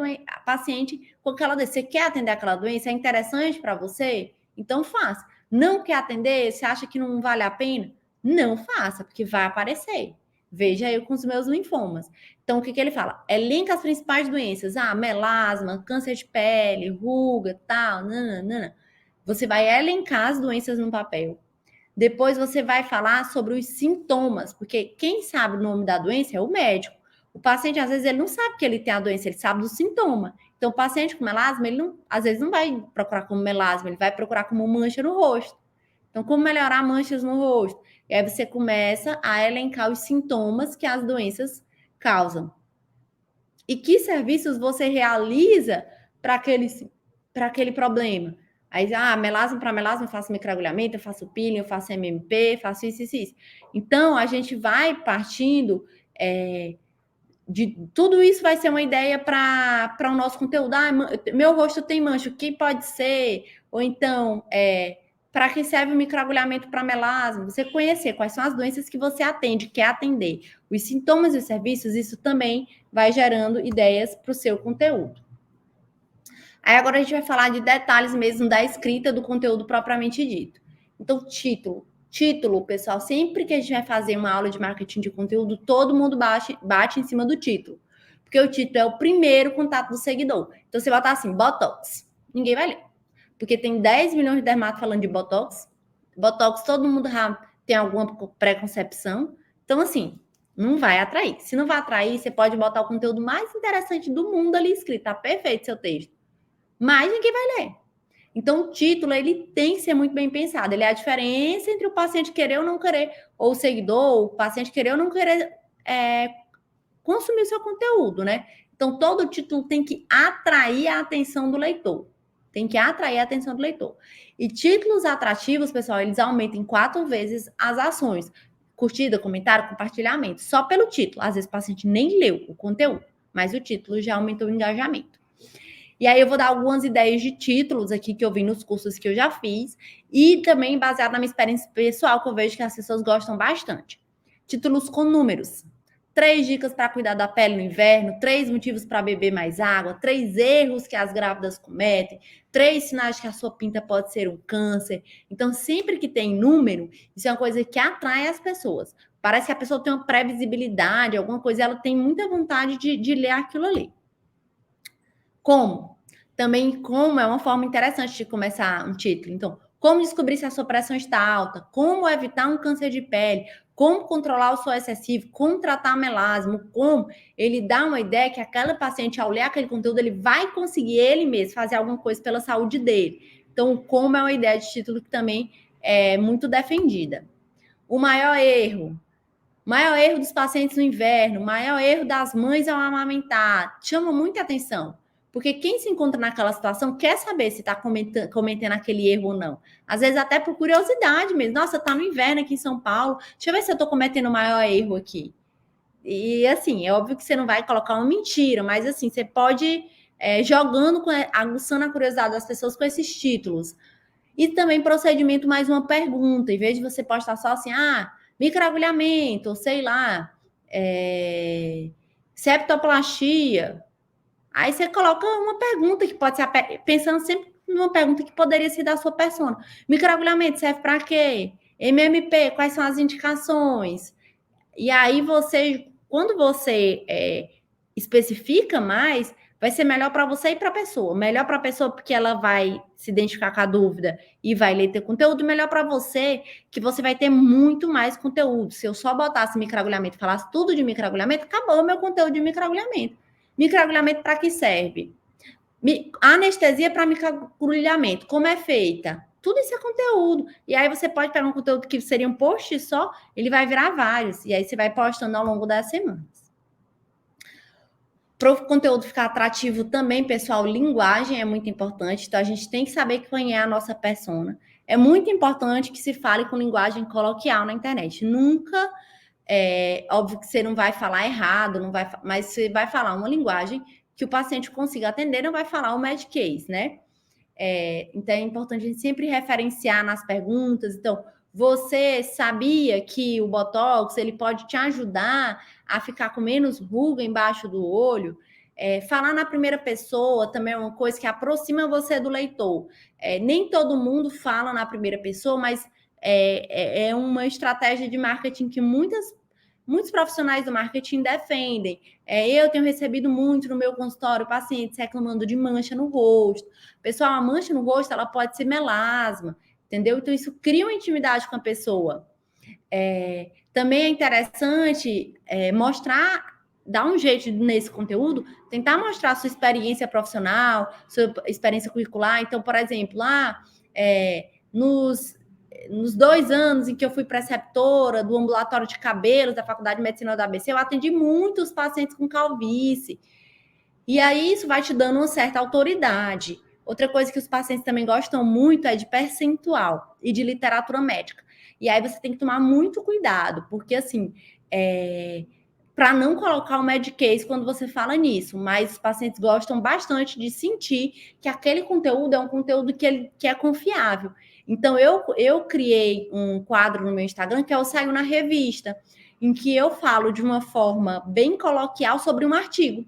paciente com aquela doença. Você quer atender aquela doença? É interessante para você? Então faça. Não quer atender? Você acha que não vale a pena? Não faça, porque vai aparecer. Veja eu com os meus linfomas. Então, o que ele fala? Elenca as principais doenças. Melasma, câncer de pele, ruga, tal, nananana. Você vai elencar as doenças no papel. Depois você vai falar sobre os sintomas, porque quem sabe o nome da doença é o médico. O paciente, às vezes, ele não sabe que ele tem a doença, ele sabe do sintoma. Então, o paciente com melasma, às vezes não vai procurar como melasma, ele vai procurar como mancha no rosto. Então, como melhorar manchas no rosto? E aí você começa a elencar os sintomas que as doenças causam. E que serviços você realiza para aquele problema? Aí, melasma para melasma, eu faço microagulhamento, eu faço peeling, eu faço MMP, faço isso. Então, a gente vai partindo de tudo isso vai ser uma ideia para o nosso conteúdo. Meu rosto tem mancha, o que pode ser? Ou então, para que serve o microagulhamento para melasma? Você conhecer quais são as doenças que você atende, quer atender. Os sintomas e os serviços, isso também vai gerando ideias para o seu conteúdo. Aí agora a gente vai falar de detalhes mesmo da escrita do conteúdo propriamente dito. Então, título, pessoal, sempre que a gente vai fazer uma aula de marketing de conteúdo, todo mundo bate em cima do título. Porque o título é o primeiro contato do seguidor. Então, você botar assim, Botox, ninguém vai ler. Porque tem 10 milhões de dermatos falando de Botox. Botox, todo mundo já tem alguma preconcepção. Então, assim, não vai atrair. Se não vai atrair, você pode botar o conteúdo mais interessante do mundo ali escrito. Tá perfeito seu texto. Mas ninguém vai ler. Então, o título, ele tem que ser muito bem pensado. Ele é a diferença entre o paciente querer ou não querer, ou o seguidor, o paciente querer ou não querer consumir o seu conteúdo, né? Então, todo título tem que atrair a atenção do leitor. Tem que atrair a atenção do leitor. E títulos atrativos, pessoal, eles aumentam 4 vezes as ações. Curtida, comentário, compartilhamento. Só pelo título. Às vezes o paciente nem leu o conteúdo, mas o título já aumentou o engajamento. E aí eu vou dar algumas ideias de títulos aqui que eu vi nos cursos que eu já fiz e também baseado na minha experiência pessoal, que eu vejo que as pessoas gostam bastante. Títulos com números. 3 dicas para cuidar da pele no inverno, 3 motivos para beber mais água, 3 erros que as grávidas cometem, 3 sinais de que a sua pinta pode ser um câncer. Então, sempre que tem número, isso é uma coisa que atrai as pessoas. Parece que a pessoa tem uma previsibilidade, alguma coisa, ela tem muita vontade de ler aquilo ali. Como? Também como é uma forma interessante de começar um título. Então, como descobrir se a sua pressão está alta, como evitar um câncer de pele, como controlar o suor excessivo, como tratar melasma, como ele dá uma ideia que aquela paciente, ao ler aquele conteúdo, ele vai conseguir ele mesmo fazer alguma coisa pela saúde dele. Então, como é uma ideia de título que também é muito defendida. O maior erro dos pacientes no inverno, o maior erro das mães ao amamentar, chama muita atenção. Porque quem se encontra naquela situação quer saber se está cometendo aquele erro ou não. Às vezes até por curiosidade mesmo. Nossa, está no inverno aqui em São Paulo. Deixa eu ver se eu estou cometendo o maior erro aqui. E assim, é óbvio que você não vai colocar uma mentira, mas assim, você pode jogando, aguçando a curiosidade das pessoas com esses títulos. E também procedimento mais uma pergunta. Em vez de você postar só assim, microagulhamento, ou sei lá, septoplastia. Aí você coloca uma pergunta que pode ser, pensando sempre numa pergunta que poderia ser da sua persona. Microagulhamento serve para quê? MMP, quais são as indicações? E aí quando você especifica mais, vai ser melhor para você e para a pessoa. Melhor para a pessoa porque ela vai se identificar com a dúvida e vai ler teu conteúdo. Melhor para você, que você vai ter muito mais conteúdo. Se eu só botasse microagulhamento e falasse tudo de microagulhamento, acabou o meu conteúdo de microagulhamento. Microagulhamento para que serve? Anestesia para microagulhamento. Como é feita? Tudo isso é conteúdo. E aí você pode pegar um conteúdo que seria um post só, ele vai virar vários. E aí você vai postando ao longo das semanas. Para o conteúdo ficar atrativo também, pessoal, linguagem é muito importante. Então, a gente tem que saber quem é a nossa persona. É muito importante que se fale com linguagem coloquial na internet. Nunca, óbvio que você não vai falar errado, mas você vai falar uma linguagem que o paciente consiga atender, não vai falar o med case, né? Então, é importante a gente sempre referenciar nas perguntas. Então, você sabia que o Botox ele pode te ajudar a ficar com menos ruga embaixo do olho? Falar na primeira pessoa também é uma coisa que aproxima você do leitor. Nem todo mundo fala na primeira pessoa, mas é uma estratégia de marketing que muitos profissionais do marketing defendem. Eu tenho recebido muito no meu consultório pacientes reclamando de mancha no rosto. Pessoal, a mancha no rosto ela pode ser melasma, entendeu? Então, isso cria uma intimidade com a pessoa. Também é interessante dar um jeito nesse conteúdo, tentar mostrar a sua experiência profissional, sua experiência curricular. Então, por exemplo, nos 2 anos em que eu fui preceptora do ambulatório de cabelos da Faculdade de Medicina da ABC, eu atendi muitos pacientes com calvície. E aí isso vai te dando uma certa autoridade. Outra coisa que os pacientes também gostam muito é de percentual e de literatura médica. E aí você tem que tomar muito cuidado, porque assim, para não colocar o med case quando você fala nisso, mas os pacientes gostam bastante de sentir que aquele conteúdo é um conteúdo que é confiável. Então, eu criei um quadro no meu Instagram que é o Saiu na Revista, em que eu falo de uma forma bem coloquial sobre um artigo.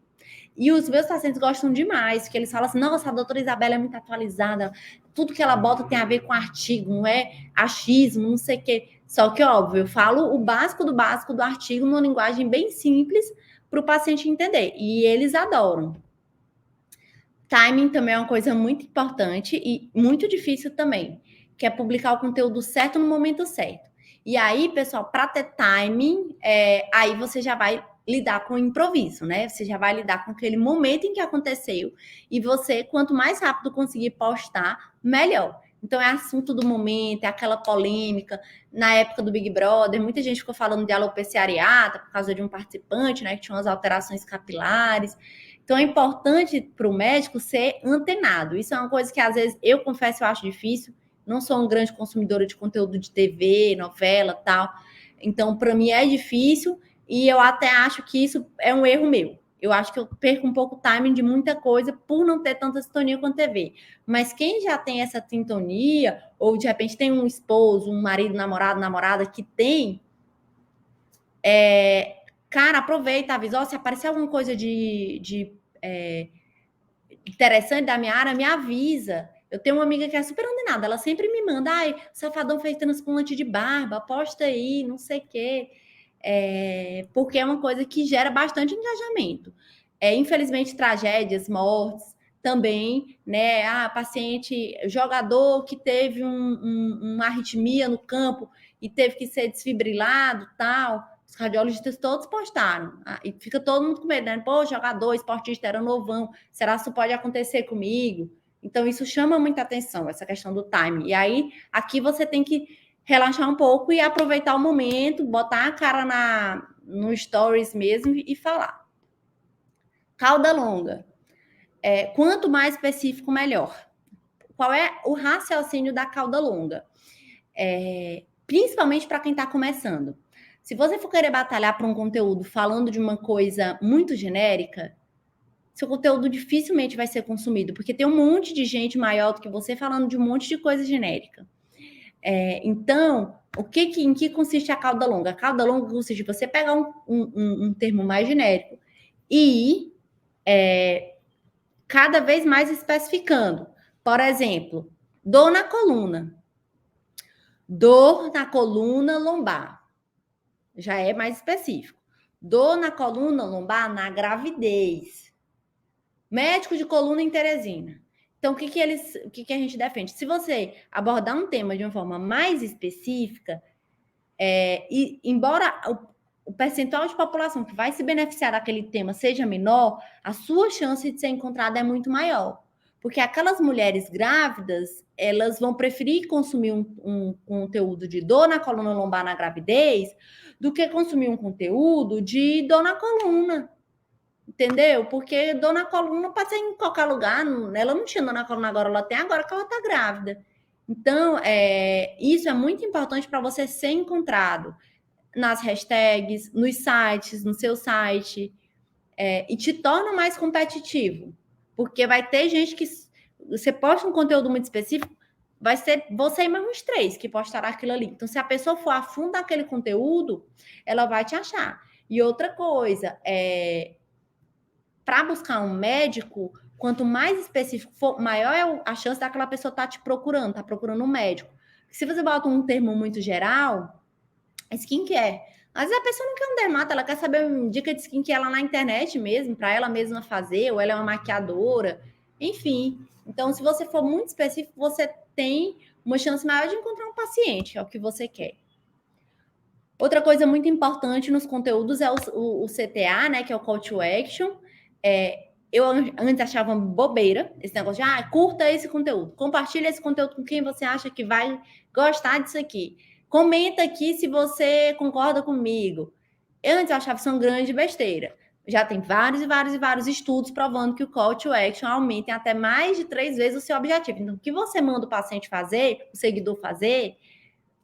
E os meus pacientes gostam demais, que eles falam assim, nossa, a doutora Isabela é muito atualizada, tudo que ela bota tem a ver com artigo, não é achismo, não sei o quê. Só que, óbvio, eu falo o básico do artigo numa linguagem bem simples para o paciente entender. E eles adoram. Timing também é uma coisa muito importante e muito difícil também, que é publicar o conteúdo certo no momento certo. E aí, pessoal, para ter timing, aí você já vai lidar com o improviso, né? Você já vai lidar com aquele momento em que aconteceu e você, quanto mais rápido conseguir postar, melhor. Então, é assunto do momento, é aquela polêmica. Na época do Big Brother, muita gente ficou falando de alopecia areata por causa de um participante, né? Que tinha umas alterações capilares. Então, é importante para o médico ser antenado. Isso é uma coisa que, às vezes, eu confesso, eu acho difícil. Não sou um grande consumidora de conteúdo de TV, novela, tal. Então, para mim é difícil e eu até acho que isso é um erro meu. Eu acho que eu perco um pouco o timing de muita coisa por não ter tanta sintonia com a TV. Mas quem já tem essa sintonia, ou de repente tem um esposo, um marido, namorado, namorada que tem, cara, aproveita, avisa, ó, se aparecer alguma coisa interessante da minha área, me avisa. Eu tenho uma amiga que é super antenada, ela sempre me manda, ai, o Safadão fez transplante de barba, posta aí, não sei o quê. Porque é uma coisa que gera bastante engajamento. Infelizmente, tragédias, mortes, também, né? Paciente, jogador que teve uma arritmia no campo e teve que ser desfibrilado, tal. Os cardiologistas todos postaram. E fica todo mundo com medo, né? Pô, jogador, esportista, era novão. Será que isso pode acontecer comigo? Então, isso chama muita atenção, essa questão do time. E aí, aqui você tem que relaxar um pouco e aproveitar o momento, botar a cara no stories mesmo e falar. Cauda longa. Quanto mais específico, melhor. Qual é o raciocínio da cauda longa? Principalmente para quem está começando. Se você for querer batalhar para um conteúdo falando de uma coisa muito genérica, seu conteúdo dificilmente vai ser consumido, porque tem um monte de gente maior do que você falando de um monte de coisa genérica. Então, em que consiste a cauda longa? A cauda longa consiste em você pegar um termo mais genérico e cada vez mais especificando. Por exemplo, dor na coluna. Dor na coluna lombar. Já é mais específico. Dor na coluna lombar na gravidez. Médico de coluna em Teresina. Então, o que a gente defende? Se você abordar um tema de uma forma mais específica, e embora o percentual de população que vai se beneficiar daquele tema seja menor, a sua chance de ser encontrada é muito maior. Porque aquelas mulheres grávidas, elas vão preferir consumir um conteúdo de dor na coluna lombar na gravidez do que consumir um conteúdo de dor na coluna. Entendeu? Porque dor na coluna pode ser em qualquer lugar. Ela não tinha dor na coluna agora, ela tem agora que ela está grávida. Então, isso é muito importante para você ser encontrado nas hashtags, nos sites, no seu site, e te torna mais competitivo. Porque vai ter gente que... Você posta um conteúdo muito específico, vai ser você e mais uns 3 que postará aquilo ali. Então, se a pessoa for a fundo daquele conteúdo, ela vai te achar. E outra coisa, para buscar um médico, quanto mais específico for, maior é a chance daquela pessoa estar te procurando, está procurando um médico. Se você bota um termo muito geral, skincare. Às vezes a pessoa não quer um dermato, ela quer saber uma dica de skincare lá na internet mesmo, para ela mesma fazer, ou ela é uma maquiadora, enfim. Então, se você for muito específico, você tem uma chance maior de encontrar um paciente, é o que você quer. Outra coisa muito importante nos conteúdos é o CTA, né, que é o Call to Action. Eu antes achava bobeira esse negócio de curta esse conteúdo, compartilha esse conteúdo com quem você acha que vai gostar disso aqui. Comenta aqui se você concorda comigo. Eu antes achava isso uma grande besteira. Já tem vários e vários e vários estudos provando que o Call to Action aumenta em até mais de 3 vezes o seu objetivo. Então, o que você manda o paciente fazer, o seguidor fazer,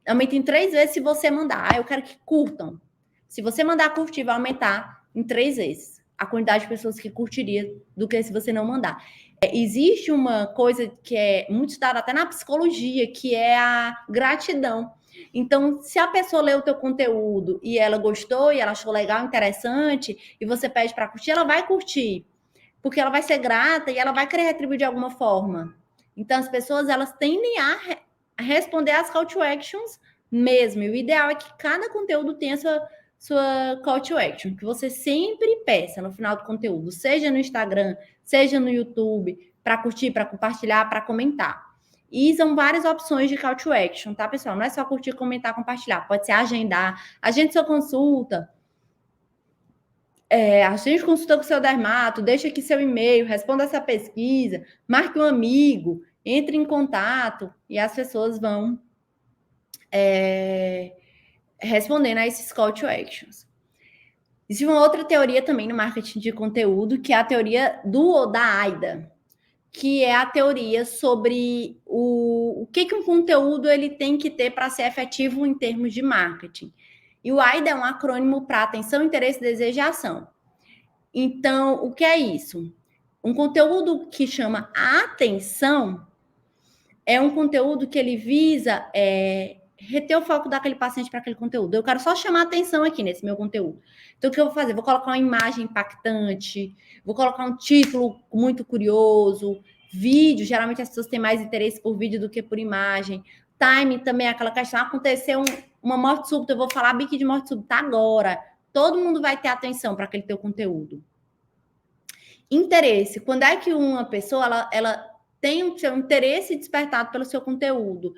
aumenta em 3 vezes se você mandar. Eu quero que curtam. Se você mandar curtir, vai aumentar em 3 vezes a quantidade de pessoas que curtiria do que se você não mandar. Existe uma coisa que é muito estudada até na psicologia, que é a gratidão. Então, se a pessoa lê o teu conteúdo e ela gostou, e ela achou legal, interessante, e você pede para curtir, ela vai curtir. Porque ela vai ser grata e ela vai querer retribuir de alguma forma. Então, as pessoas, elas tendem a responder às call to actions mesmo. E o ideal é que cada conteúdo tenha sua call to action, que você sempre peça no final do conteúdo, seja no Instagram, seja no YouTube, para curtir, para compartilhar, para comentar. E são várias opções de call to action, tá, pessoal? Não é só curtir, comentar, compartilhar. Pode ser agendar, agende sua consulta, agende consulta com o seu dermato, deixa aqui seu e-mail, responda essa pesquisa, marque um amigo, entre em contato e as pessoas vão respondendo a esses call to actions. Existe uma outra teoria também no marketing de conteúdo, que é a teoria da AIDA, que é a teoria sobre o que um conteúdo ele tem que ter para ser efetivo em termos de marketing. E o AIDA é um acrônimo para atenção, interesse, desejo e ação. Então, o que é isso? Um conteúdo que chama atenção é um conteúdo que ele visa reter o foco daquele paciente para aquele conteúdo. Eu quero só chamar atenção aqui nesse meu conteúdo. Então, o que eu vou fazer? Vou colocar uma imagem impactante, vou colocar um título muito curioso, vídeo. Geralmente as pessoas têm mais interesse por vídeo do que por imagem. Timing também é aquela questão. Aconteceu uma morte súbita, eu vou falar bico de morte súbita agora. Todo mundo vai ter atenção para aquele teu conteúdo. Interesse. Quando é que uma pessoa ela tem o seu interesse despertado pelo seu conteúdo?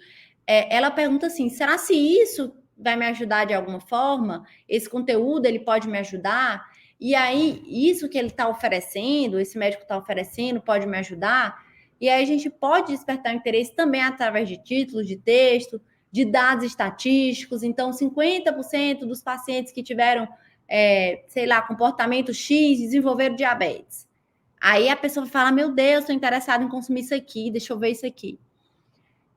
Ela pergunta assim, será se isso vai me ajudar de alguma forma? Esse conteúdo, ele pode me ajudar? E aí, isso que ele está oferecendo, esse médico está oferecendo, pode me ajudar? E aí a gente pode despertar interesse também através de títulos, de texto, de dados estatísticos. Então, 50% dos pacientes que tiveram, sei lá, comportamento X desenvolveram diabetes. Aí a pessoa vai falar, meu Deus, estou interessado em consumir isso aqui, deixa eu ver isso aqui.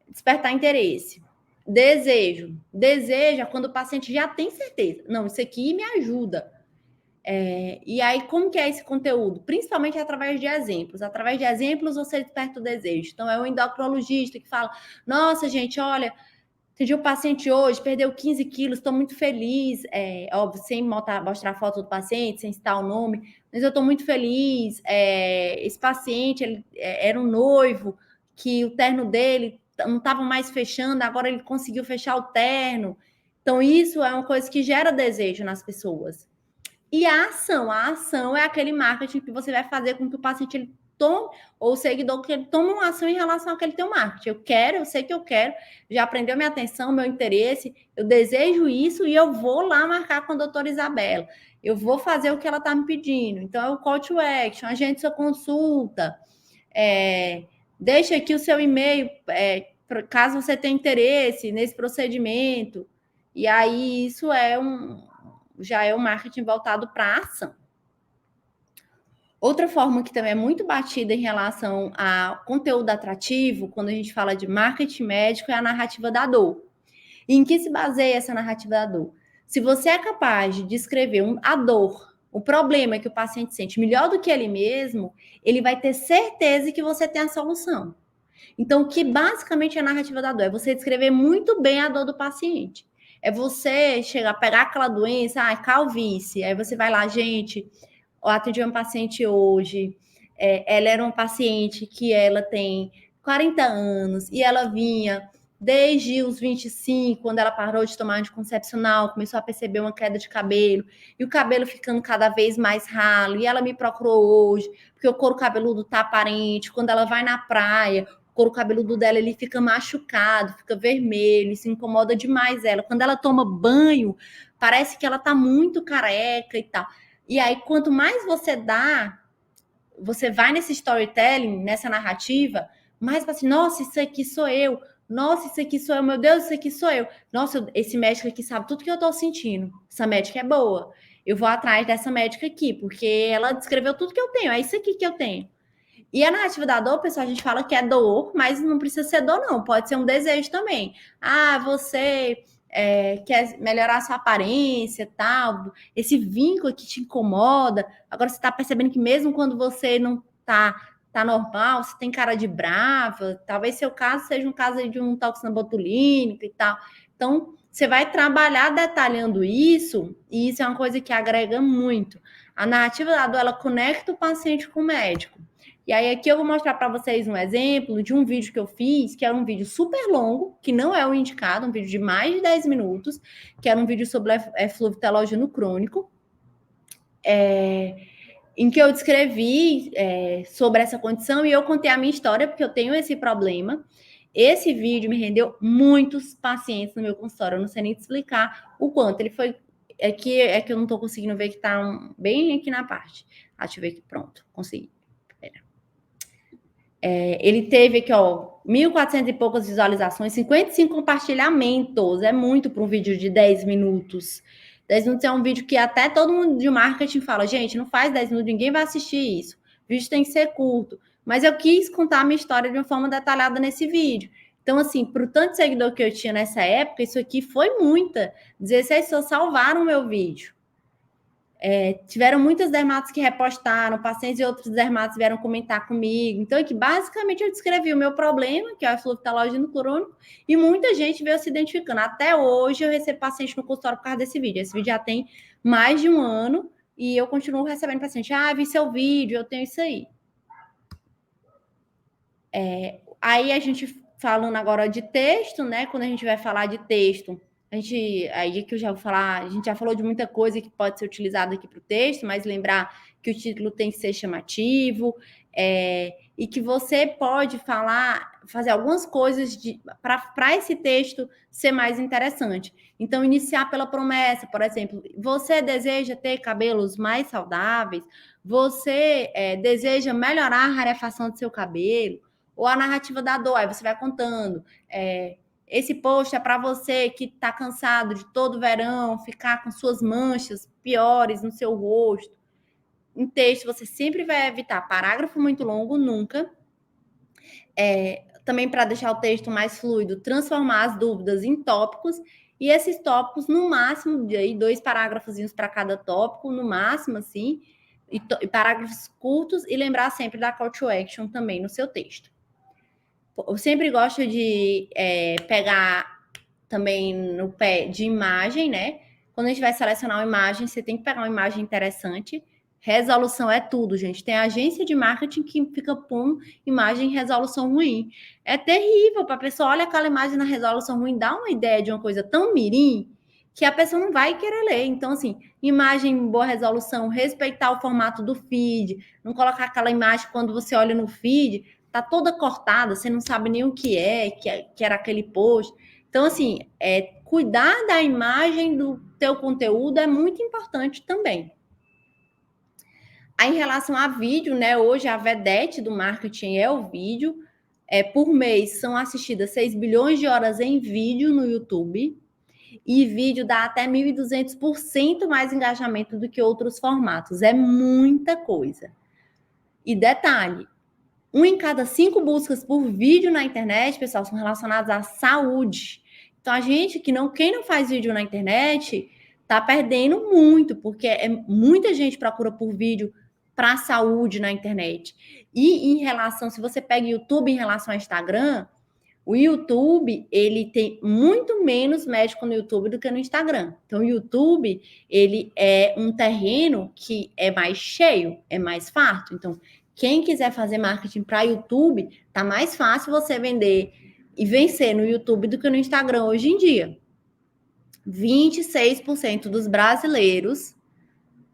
Despertar interesse. Desejo. Desejo é quando o paciente já tem certeza. Não, isso aqui me ajuda. E aí, como que é esse conteúdo? Principalmente através de exemplos. Através de exemplos, você desperta o desejo. Então, é o endocrinologista que fala, nossa, gente, olha, atendi um paciente hoje, perdeu 15 quilos, estou muito feliz. Óbvio, sem mostrar a foto do paciente, sem citar o nome, mas eu estou muito feliz. Esse paciente, ele era um noivo, que o terno dele não estava mais fechando, agora ele conseguiu fechar o terno. Então, isso é uma coisa que gera desejo nas pessoas. E a ação é aquele marketing que você vai fazer com que o paciente ele tome, ou o seguidor, que ele tome uma ação em relação àquele teu marketing. Eu sei que eu quero, já prendeu minha atenção, meu interesse, eu desejo isso e eu vou lá marcar com a doutora Isabela. Eu vou fazer o que ela está me pedindo. Então, é o call to action, agende sua consulta, deixa aqui o seu e-mail, caso você tenha interesse nesse procedimento. E aí, isso já é um marketing voltado para a ação. Outra forma que também é muito batida em relação a conteúdo atrativo, quando a gente fala de marketing médico, é a narrativa da dor. E em que se baseia essa narrativa da dor? Se você é capaz de descrever a dor, o problema que o paciente sente melhor do que ele mesmo, ele vai ter certeza que você tem a solução. Então, o que basicamente é a narrativa da dor? É você descrever muito bem a dor do paciente. É você chegar, pegar aquela doença, calvície, aí você vai lá, gente, eu atendi uma paciente hoje, ela era uma paciente que ela tem 40 anos e ela vinha desde os 25, quando ela parou de tomar anticoncepcional, começou a perceber uma queda de cabelo, e o cabelo ficando cada vez mais ralo, e ela me procurou hoje, porque o couro cabeludo tá aparente, quando ela vai na praia, o couro cabeludo dela, ele fica machucado, fica vermelho, isso incomoda demais ela. Quando ela toma banho, parece que ela tá muito careca e tal. E aí, quanto mais você dá, você vai nesse storytelling, nessa narrativa, mais assim, nossa, isso aqui sou eu. Nossa, isso aqui sou eu. Meu Deus, isso aqui sou eu. Nossa, esse médico aqui sabe tudo que eu tô sentindo. Essa médica é boa. Eu vou atrás dessa médica aqui, porque ela descreveu tudo que eu tenho. É isso aqui que eu tenho. E a narrativa da dor, pessoal, a gente fala que é dor, mas não precisa ser dor, não. Pode ser um desejo também. Ah, você quer melhorar a sua aparência, tal. Esse vínculo que te incomoda. Agora você está percebendo que mesmo quando você não tá normal, você tem cara de brava. Talvez seu caso seja um caso de um toxina botulínica e tal. Então, você vai trabalhar detalhando isso, e isso é uma coisa que agrega muito. A narrativa da dor, ela conecta o paciente com o médico. E aí aqui eu vou mostrar para vocês um exemplo de um vídeo que eu fiz, que era um vídeo super longo, que não é o indicado, um vídeo de mais de 10 minutos, que era um vídeo sobre fluvitilógeno crônico, em que eu descrevi sobre essa condição e eu contei a minha história, porque eu tenho esse problema. Esse vídeo me rendeu muitos pacientes no meu consultório, eu não sei nem te explicar o quanto. Ele foi... É que eu não estou conseguindo ver, que está bem aqui na parte. Deixa eu ver aqui, pronto, consegui. Ele teve aqui, 1.400 e poucas visualizações, 55 compartilhamentos. É muito para um vídeo de 10 minutos. 10 minutos é um vídeo que até todo mundo de marketing fala, gente, não faz 10 minutos, ninguém vai assistir isso. O vídeo tem que ser curto. Mas eu quis contar a minha história de uma forma detalhada nesse vídeo. Então, assim, para o tanto de seguidor que eu tinha nessa época, isso aqui foi muita. 16 pessoas salvaram o meu vídeo. Tiveram muitas dermatos que repostaram, pacientes e outros dermatos vieram comentar comigo. Então, aqui, basicamente, eu descrevi o meu problema, que é o efluvio talógeno crônico, e muita gente veio se identificando. Até hoje, eu recebo paciente no consultório por causa desse vídeo. Esse vídeo já tem mais de um ano, e eu continuo recebendo paciente. Vi seu vídeo, eu tenho isso aí. Aí, a gente falando agora de texto, né? Quando a gente vai falar de texto, aí que eu já vou falar, a gente já falou de muita coisa que pode ser utilizada aqui para o texto, mas lembrar que o título tem que ser chamativo, e que você pode fazer algumas coisas para esse texto ser mais interessante. Então, iniciar pela promessa, por exemplo, você deseja ter cabelos mais saudáveis, você deseja melhorar a rarefação do seu cabelo, ou a narrativa da dor, aí você vai contando. Esse post é para você que está cansado de todo verão ficar com suas manchas piores no seu rosto. Em texto, você sempre vai evitar parágrafo muito longo, nunca. Também para deixar o texto mais fluido, transformar as dúvidas em tópicos. E esses tópicos, no máximo, de aí, 2 parágrafozinhos para cada tópico, no máximo, assim, e parágrafos curtos, e lembrar sempre da call to action também no seu texto. Eu sempre gosto de pegar também no pé de imagem, né? Quando a gente vai selecionar uma imagem, você tem que pegar uma imagem interessante. Resolução é tudo, gente. Tem agência de marketing que fica com imagem em resolução ruim. É terrível para a pessoa. Olha aquela imagem na resolução ruim, dá uma ideia de uma coisa tão mirim que a pessoa não vai querer ler. Então, assim, imagem em boa resolução, respeitar o formato do feed, não colocar aquela imagem quando você olha no feed, tá toda cortada, você não sabe nem o que era aquele post. Então, assim, cuidar da imagem do teu conteúdo é muito importante também. Aí, em relação a vídeo, né? Hoje a vedete do marketing é o vídeo. Por mês são assistidas 6 bilhões de horas em vídeo no YouTube. E vídeo dá até 1.200% mais engajamento do que outros formatos. É muita coisa. E detalhe, 1 em cada 5 buscas por vídeo na internet, pessoal, são relacionadas à saúde. Então, quem não faz vídeo na internet, tá perdendo muito, porque muita gente procura por vídeo para saúde na internet. E em relação, se você pega o YouTube em relação ao Instagram, o YouTube, ele tem muito menos médico no YouTube do que no Instagram. Então, o YouTube, ele é um terreno que é mais cheio, é mais farto. Então, quem quiser fazer marketing para YouTube, tá mais fácil você vender e vencer no YouTube do que no Instagram hoje em dia. 26% dos brasileiros,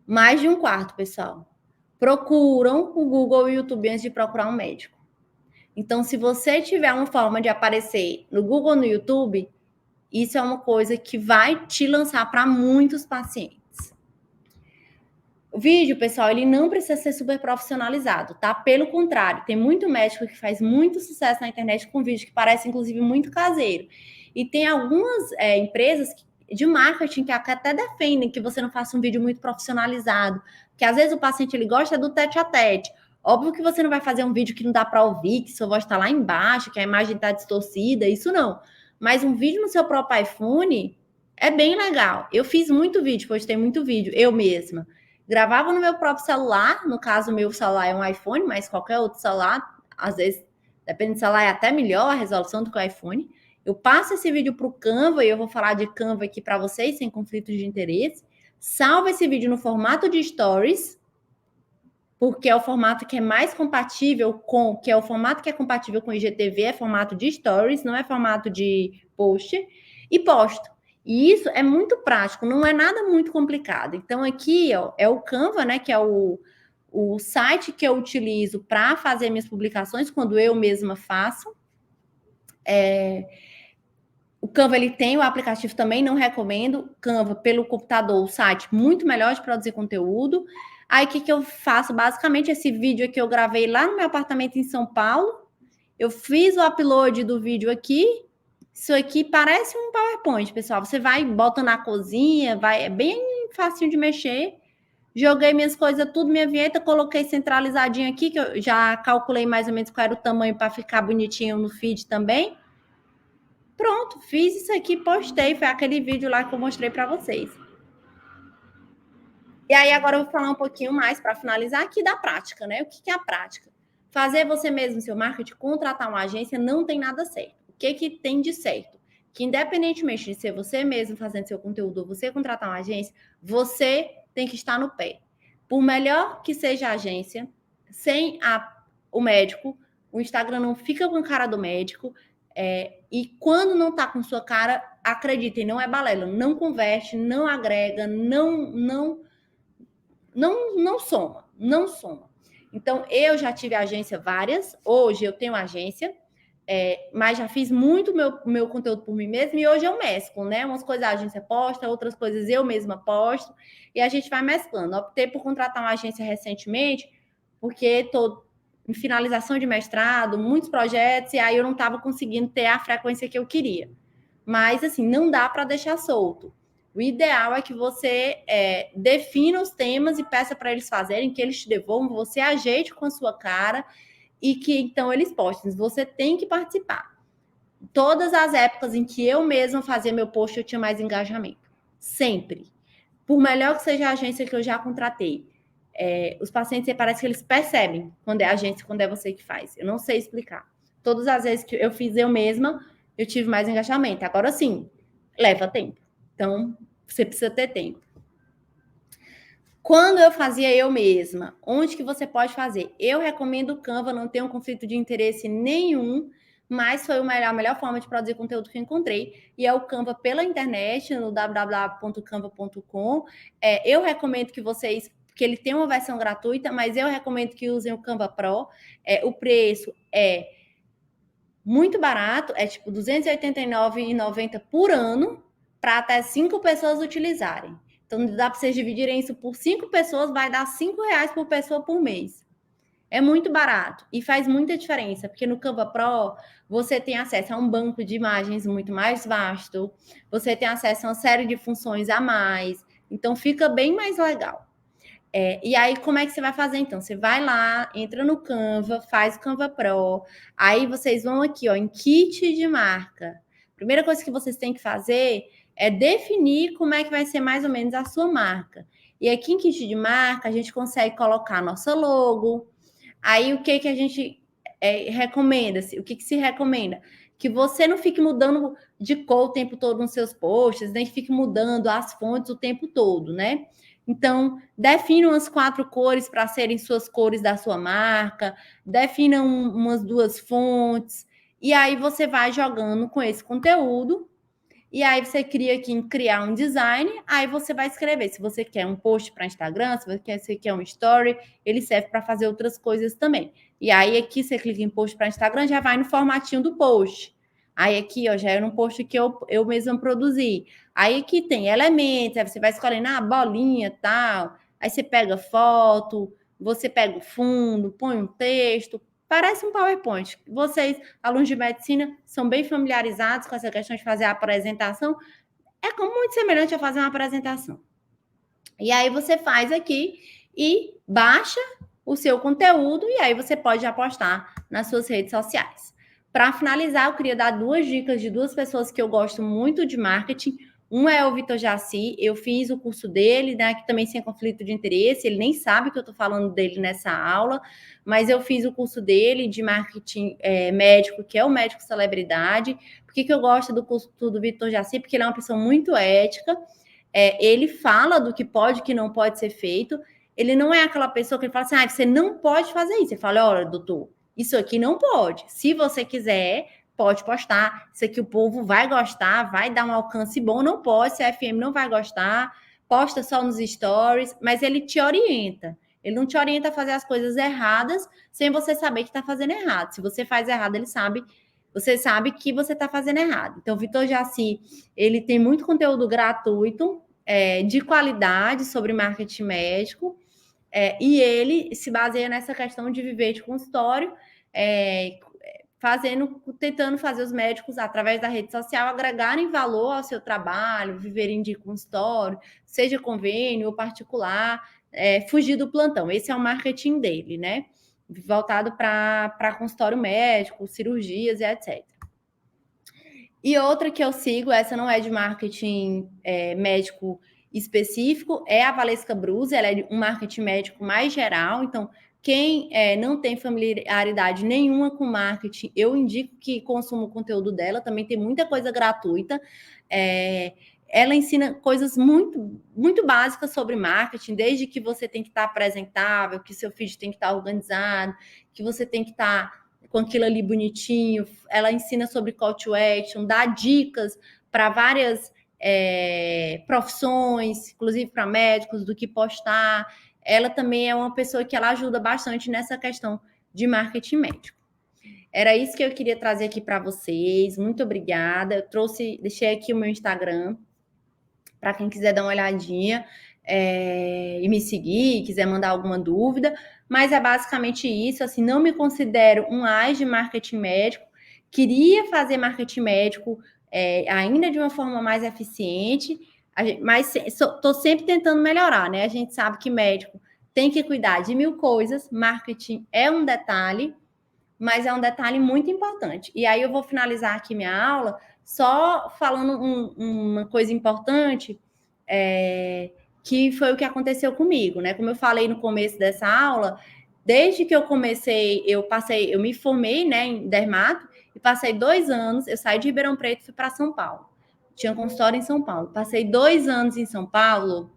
mais de um quarto, pessoal, procuram o Google e o YouTube antes de procurar um médico. Então, se você tiver uma forma de aparecer no Google ou no YouTube, isso é uma coisa que vai te lançar para muitos pacientes. O vídeo, pessoal, ele não precisa ser super profissionalizado, tá? Pelo contrário, tem muito médico que faz muito sucesso na internet com vídeo que parece, inclusive, muito caseiro. E tem algumas empresas de marketing que até defendem que você não faça um vídeo muito profissionalizado, porque às vezes o paciente ele gosta do tete-a-tete. Óbvio que você não vai fazer um vídeo que não dá para ouvir, que sua voz está lá embaixo, que a imagem está distorcida, isso não. Mas um vídeo no seu próprio iPhone é bem legal. Eu fiz muito vídeo, postei muito vídeo, eu mesma. Gravava no meu próprio celular, no caso, o meu celular é um iPhone, mas qualquer outro celular, às vezes, depende do celular, é até melhor a resolução do que o iPhone. Eu passo esse vídeo para o Canva, e eu vou falar de Canva aqui para vocês, sem conflito de interesse. Salva esse vídeo no formato de Stories, porque é o formato que é mais compatível com o IGTV, é formato de Stories, não é formato de post, e posto. E isso é muito prático, não é nada muito complicado. Então, aqui, ó, é o Canva, né, que é o site que eu utilizo para fazer minhas publicações, quando eu mesma faço. O Canva, ele tem o aplicativo também, não recomendo. Canva, pelo computador, o site muito melhor de produzir conteúdo. Aí, o que eu faço? Basicamente, esse vídeo aqui eu gravei lá no meu apartamento em São Paulo. Eu fiz o upload do vídeo aqui. Isso aqui parece um PowerPoint, pessoal. Você vai, bota na cozinha, é bem facinho de mexer. Joguei minhas coisas tudo, minha vinheta, coloquei centralizadinho aqui, que eu já calculei mais ou menos qual era o tamanho para ficar bonitinho no feed também. Pronto, fiz isso aqui, postei. Foi aquele vídeo lá que eu mostrei para vocês. E aí agora eu vou falar um pouquinho mais para finalizar aqui da prática, né? O que é a prática? Fazer você mesmo seu marketing, contratar uma agência não tem nada certo. O que tem de certo? Que independentemente de ser você mesmo fazendo seu conteúdo ou você contratar uma agência, você tem que estar no pé. Por melhor que seja a agência, sem o médico, o Instagram não fica com a cara do médico, e quando não tá com sua cara, acreditem, não é balela, não converte, não agrega, não soma. Então, eu já tive agência várias, hoje eu tenho agência, mas já fiz muito meu conteúdo por mim mesma e hoje eu mesclo, né? Umas coisas a agência posta, outras coisas eu mesma posto e a gente vai mesclando. Optei por contratar uma agência recentemente porque estou em finalização de mestrado, muitos projetos e aí eu não estava conseguindo ter a frequência que eu queria. Mas, assim, não dá para deixar solto. O ideal é que você defina os temas e peça para eles fazerem, que eles te devolvam, você ajeite com a sua cara e que então eles postem. Você tem que participar. Todas as épocas em que eu mesma fazia meu post, eu tinha mais engajamento. Sempre. Por melhor que seja a agência que eu já contratei. Os pacientes, parece que eles percebem quando é a agência, quando é você que faz. Eu não sei explicar. Todas as vezes que eu fiz eu mesma, eu tive mais engajamento. Agora sim, leva tempo. Então, você precisa ter tempo. Quando eu fazia eu mesma, onde que você pode fazer? Eu recomendo o Canva, não tem um conflito de interesse nenhum, mas foi a melhor forma de produzir conteúdo que eu encontrei. E é o Canva pela internet, no www.canva.com. Eu recomendo que vocês, porque ele tem uma versão gratuita, mas eu recomendo que usem o Canva Pro. O preço é muito barato, é tipo R$ 289,90 por ano, para até 5 pessoas utilizarem. Então, dá para vocês dividirem isso por 5 pessoas, vai dar R$5 por pessoa por mês. É muito barato e faz muita diferença, porque no Canva Pro você tem acesso a um banco de imagens muito mais vasto, você tem acesso a uma série de funções a mais, então fica bem mais legal. E aí, como é que você vai fazer, então? Você vai lá, entra no Canva, faz o Canva Pro, aí vocês vão aqui, ó, em kit de marca. Primeira coisa que vocês têm que fazer é definir como é que vai ser mais ou menos a sua marca. E aqui em kit de marca, a gente consegue colocar nossa logo. Aí, o que a gente recomenda? O que se recomenda? Que você não fique mudando de cor o tempo todo nos seus posts, nem fique mudando as fontes o tempo todo, né? Então, defina umas 4 cores para serem suas cores da sua marca, defina umas 2 fontes, e aí você vai jogando com esse conteúdo, e aí você cria aqui em criar um design, aí você vai escrever se você quer um post para Instagram, se você quer um story, ele serve para fazer outras coisas também. E aí aqui você clica em post para Instagram, já vai no formatinho do post. Aí aqui, ó, já era um post que eu mesma produzi. Aí aqui tem elementos, aí você vai escolhendo bolinha, tal. Aí você pega foto, você pega o fundo, põe um texto, parece um PowerPoint. Vocês, alunos de medicina, são bem familiarizados com essa questão de fazer a apresentação. É muito semelhante a fazer uma apresentação. E aí você faz aqui e baixa o seu conteúdo e aí você pode já postar nas suas redes sociais. Para finalizar, eu queria dar 2 dicas de 2 pessoas que eu gosto muito de marketing. Um é o Vitor Jaci, eu fiz o curso dele, né, que também sem conflito de interesse, ele nem sabe que eu estou falando dele nessa aula, mas eu fiz o curso dele de marketing médico, que é o Médico Celebridade. Por que eu gosto do curso do Vitor Jaci? Porque ele é uma pessoa muito ética, ele fala do que pode e que não pode ser feito, ele não é aquela pessoa que ele fala assim, você não pode fazer isso. Você fala, olha, doutor, isso aqui não pode. Se você quiser, pode postar. Isso aqui o povo vai gostar, vai dar um alcance bom. Não pode, se a FM não vai gostar. Posta só nos stories, mas ele te orienta. Ele não te orienta a fazer as coisas erradas sem você saber que está fazendo errado. Se você faz errado, você sabe que você está fazendo errado. Então, o Vitor Jaci, ele tem muito conteúdo gratuito, de qualidade sobre marketing médico, e ele se baseia nessa questão de viver de consultório, tentando fazer os médicos, através da rede social, agregarem valor ao seu trabalho, viverem de consultório, seja convênio ou particular, fugir do plantão. Esse é o marketing dele, né? Voltado para consultório médico, cirurgias e etc. E outra que eu sigo, essa não é de marketing médico específico é a Valesca Bruse, ela é um marketing médico mais geral, então quem não tem familiaridade nenhuma com marketing, eu indico que consuma o conteúdo dela, também tem muita coisa gratuita. Ela ensina coisas muito, muito básicas sobre marketing, desde que você tem que estar apresentável, que seu feed tem que estar organizado, que você tem que estar com aquilo ali bonitinho. Ela ensina sobre call to action, dá dicas para várias profissões, inclusive para médicos, do que postar. Ela também é uma pessoa que ela ajuda bastante nessa questão de marketing médico. Era isso que eu queria trazer aqui para vocês. Muito obrigada. Eu deixei aqui o meu Instagram para quem quiser dar uma olhadinha e me seguir, quiser mandar alguma dúvida. Mas é basicamente isso. Assim, não me considero um AIS de marketing médico. Queria fazer marketing médico ainda de uma forma mais eficiente, mas estou sempre tentando melhorar, né? A gente sabe que médico tem que cuidar de 1000 coisas, marketing é um detalhe, mas é um detalhe muito importante. E aí eu vou finalizar aqui minha aula só falando uma coisa importante, que foi o que aconteceu comigo, né? Como eu falei no começo dessa aula, desde que eu comecei, eu me formei, né, em dermato, e passei 2 anos, eu saí de Ribeirão Preto e fui para São Paulo. Tinha consultório em São Paulo. Passei 2 anos em São Paulo,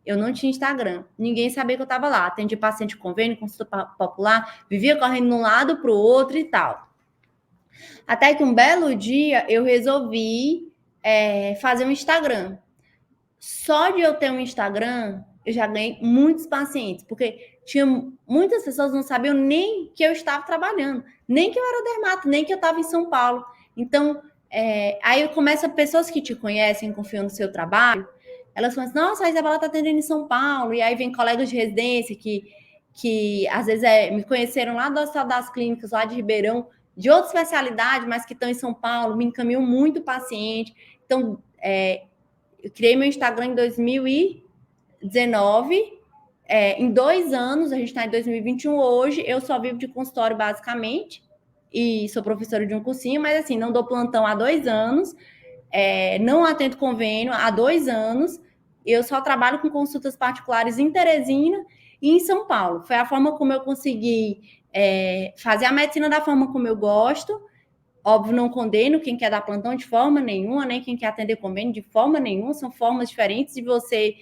eu não tinha Instagram. Ninguém sabia que eu estava lá. Atendi paciente de convênio, consulta popular, vivia correndo de um lado para o outro e tal. Até que um belo dia eu resolvi fazer um Instagram. Só de eu ter um Instagram, eu já ganhei muitos pacientes, porque tinha muitas pessoas que não sabiam nem que eu estava trabalhando, nem que eu era dermato, nem que eu estava em São Paulo. Então, aí começa pessoas que te conhecem, confiam no seu trabalho, elas falam assim, nossa, a Isabela está atendendo em São Paulo, e aí vem colegas de residência que às vezes me conheceram lá do Hospital das Clínicas, lá de Ribeirão, de outra especialidade, mas que estão em São Paulo, me encaminham muito paciente. Então, eu criei meu Instagram em 2019, em 2 anos, a gente está em 2021 hoje, eu só vivo de consultório basicamente, e sou professora de um cursinho, mas assim, não dou plantão há 2 anos, não atendo convênio há 2 anos, eu só trabalho com consultas particulares em Teresina e em São Paulo. Foi a forma como eu consegui fazer a medicina da forma como eu gosto. Óbvio, não condeno quem quer dar plantão de forma nenhuma, nem quem quer atender convênio de forma nenhuma, são formas diferentes de você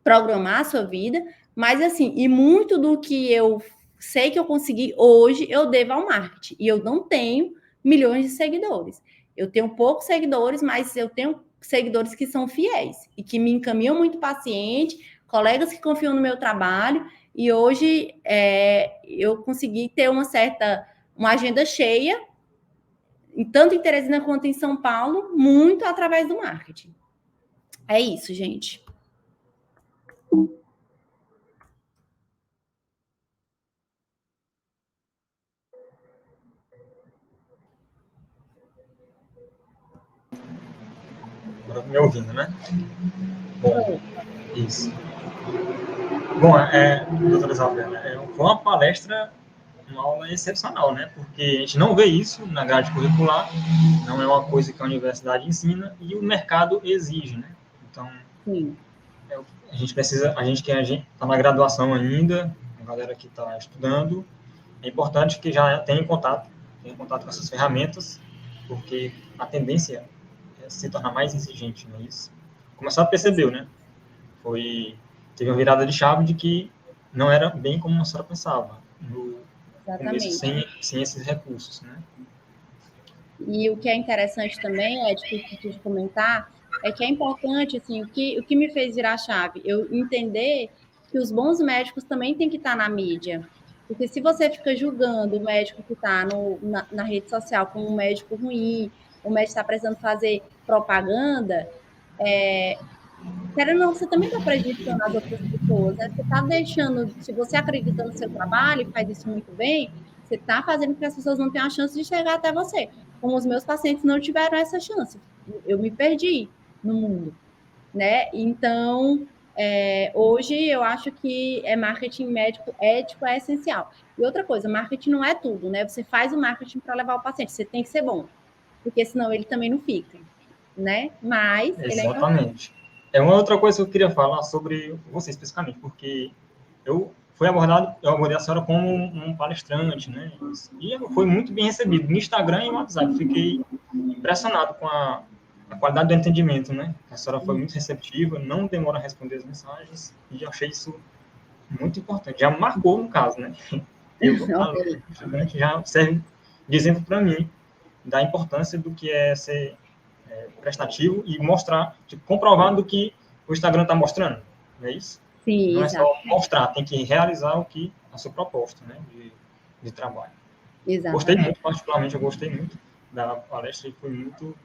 programar a sua vida, mas assim, e muito do que eu sei que eu consegui hoje, eu devo ao marketing, e eu não tenho milhões de seguidores. Eu tenho poucos seguidores, mas eu tenho seguidores que são fiéis, e que me encaminham muito paciente, colegas que confiam no meu trabalho, e hoje eu consegui ter uma agenda cheia, tanto em Teresina quanto em São Paulo, muito através do marketing. É isso, gente. Agora me ouvindo, né? Bom, isso. Bom, doutora Isabela, foi uma palestra, uma aula excepcional, né? Porque a gente não vê isso na grade curricular, não é uma coisa que a universidade ensina e o mercado exige, né? Então, sim, a gente que está na graduação ainda, a galera que está estudando, é importante que já tenha contato com essas ferramentas, porque a tendência é se tornar mais exigente, não é isso? Como a senhora percebeu, né? Teve uma virada de chave de que não era bem como a senhora pensava, no começo, sem esses recursos, né? E o que é interessante também, de comentar, é que é importante, assim, o que me fez virar a chave, eu entender que os bons médicos também têm que estar na mídia. Porque se você fica julgando o médico que está na rede social como um médico ruim, o médico está precisando fazer propaganda, querendo ou não, você também está prejudicando as outras pessoas, né? Você está deixando, se você acredita no seu trabalho e faz isso muito bem, você está fazendo com que as pessoas não tenham a chance de chegar até você. Como os meus pacientes não tiveram essa chance. Eu me perdi no mundo, né? Então, hoje eu acho que marketing médico ético é essencial. E outra coisa, marketing não é tudo, né? Você faz o marketing para levar o paciente, você tem que ser bom, porque senão ele também não fica, né? Mas exatamente. É uma outra coisa que eu queria falar sobre você especificamente, porque eu abordei a senhora como um palestrante, né? E foi muito bem recebido no Instagram e no WhatsApp. Fiquei impressionado com a qualidade do entendimento, né? A senhora foi muito receptiva, não demora a responder as mensagens, e eu achei isso muito importante. Já marcou, no caso, né? Já serve de exemplo para mim da importância do que é ser prestativo e mostrar, tipo, comprovando o que o Instagram está mostrando, não é isso? Sim, não exato. É só mostrar, tem que realizar o que a sua proposta, né, de trabalho. Exatamente. Gostei muito, particularmente, eu gostei muito da palestra e foi muito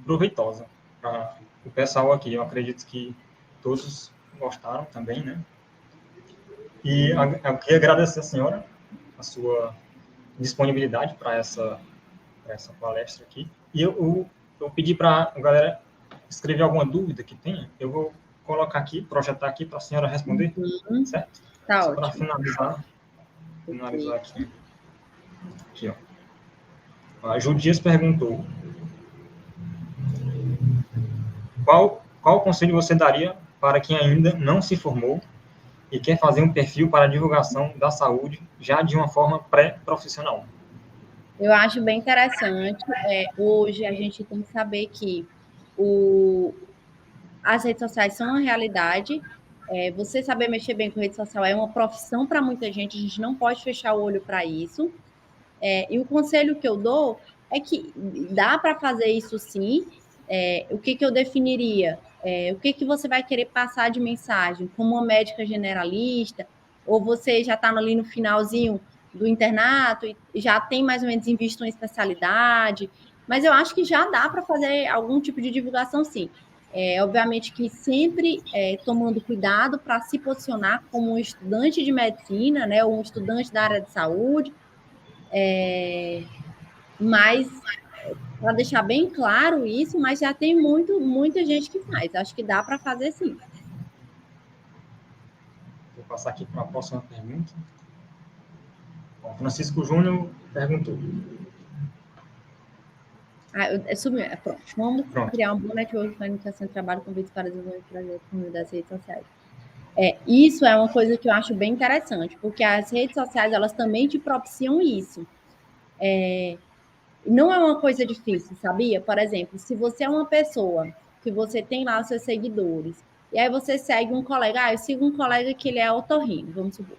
proveitosa para o pessoal aqui. Eu acredito que todos gostaram também, né? E eu queria agradecer a senhora a sua disponibilidade para essa palestra aqui. E eu pedi para a galera escrever alguma dúvida que tenha. Eu vou colocar aqui, projetar aqui para a senhora responder, certo? Tá só ótimo. para finalizar aqui. Aqui, ó. A Judias perguntou: qual conselho você daria para quem ainda não se formou e quer fazer um perfil para a divulgação da saúde já de uma forma pré-profissional? Eu acho bem interessante. Hoje a gente tem que saber que as redes sociais são uma realidade. Você saber mexer bem com rede social é uma profissão para muita gente, a gente não pode fechar o olho para isso. E o conselho que eu dou é que dá para fazer isso sim. O que eu definiria? O que você vai querer passar de mensagem? Como uma médica generalista? Ou você já está ali no finalzinho do internato e já tem mais ou menos em vista uma especialidade? Mas eu acho que já dá para fazer algum tipo de divulgação, sim. Obviamente que sempre tomando cuidado para se posicionar como um estudante de medicina, né, ou um estudante da área de saúde, mas para deixar bem claro isso, mas já tem muita gente que faz. Acho que dá para fazer sim. Vou passar aqui para a próxima pergunta. Bom, Francisco Júnior perguntou. Pronto. Vamos criar um bom network para iniciação de trabalho, convites para desenvolvimento de projetos por meio das redes sociais. Isso é uma coisa que eu acho bem interessante, porque as redes sociais, elas também te propiciam isso. Não é uma coisa difícil, sabia? Por exemplo, se você é uma pessoa que você tem lá os seus seguidores, e aí você segue um colega, eu sigo um colega que ele é otorrino, vamos supor.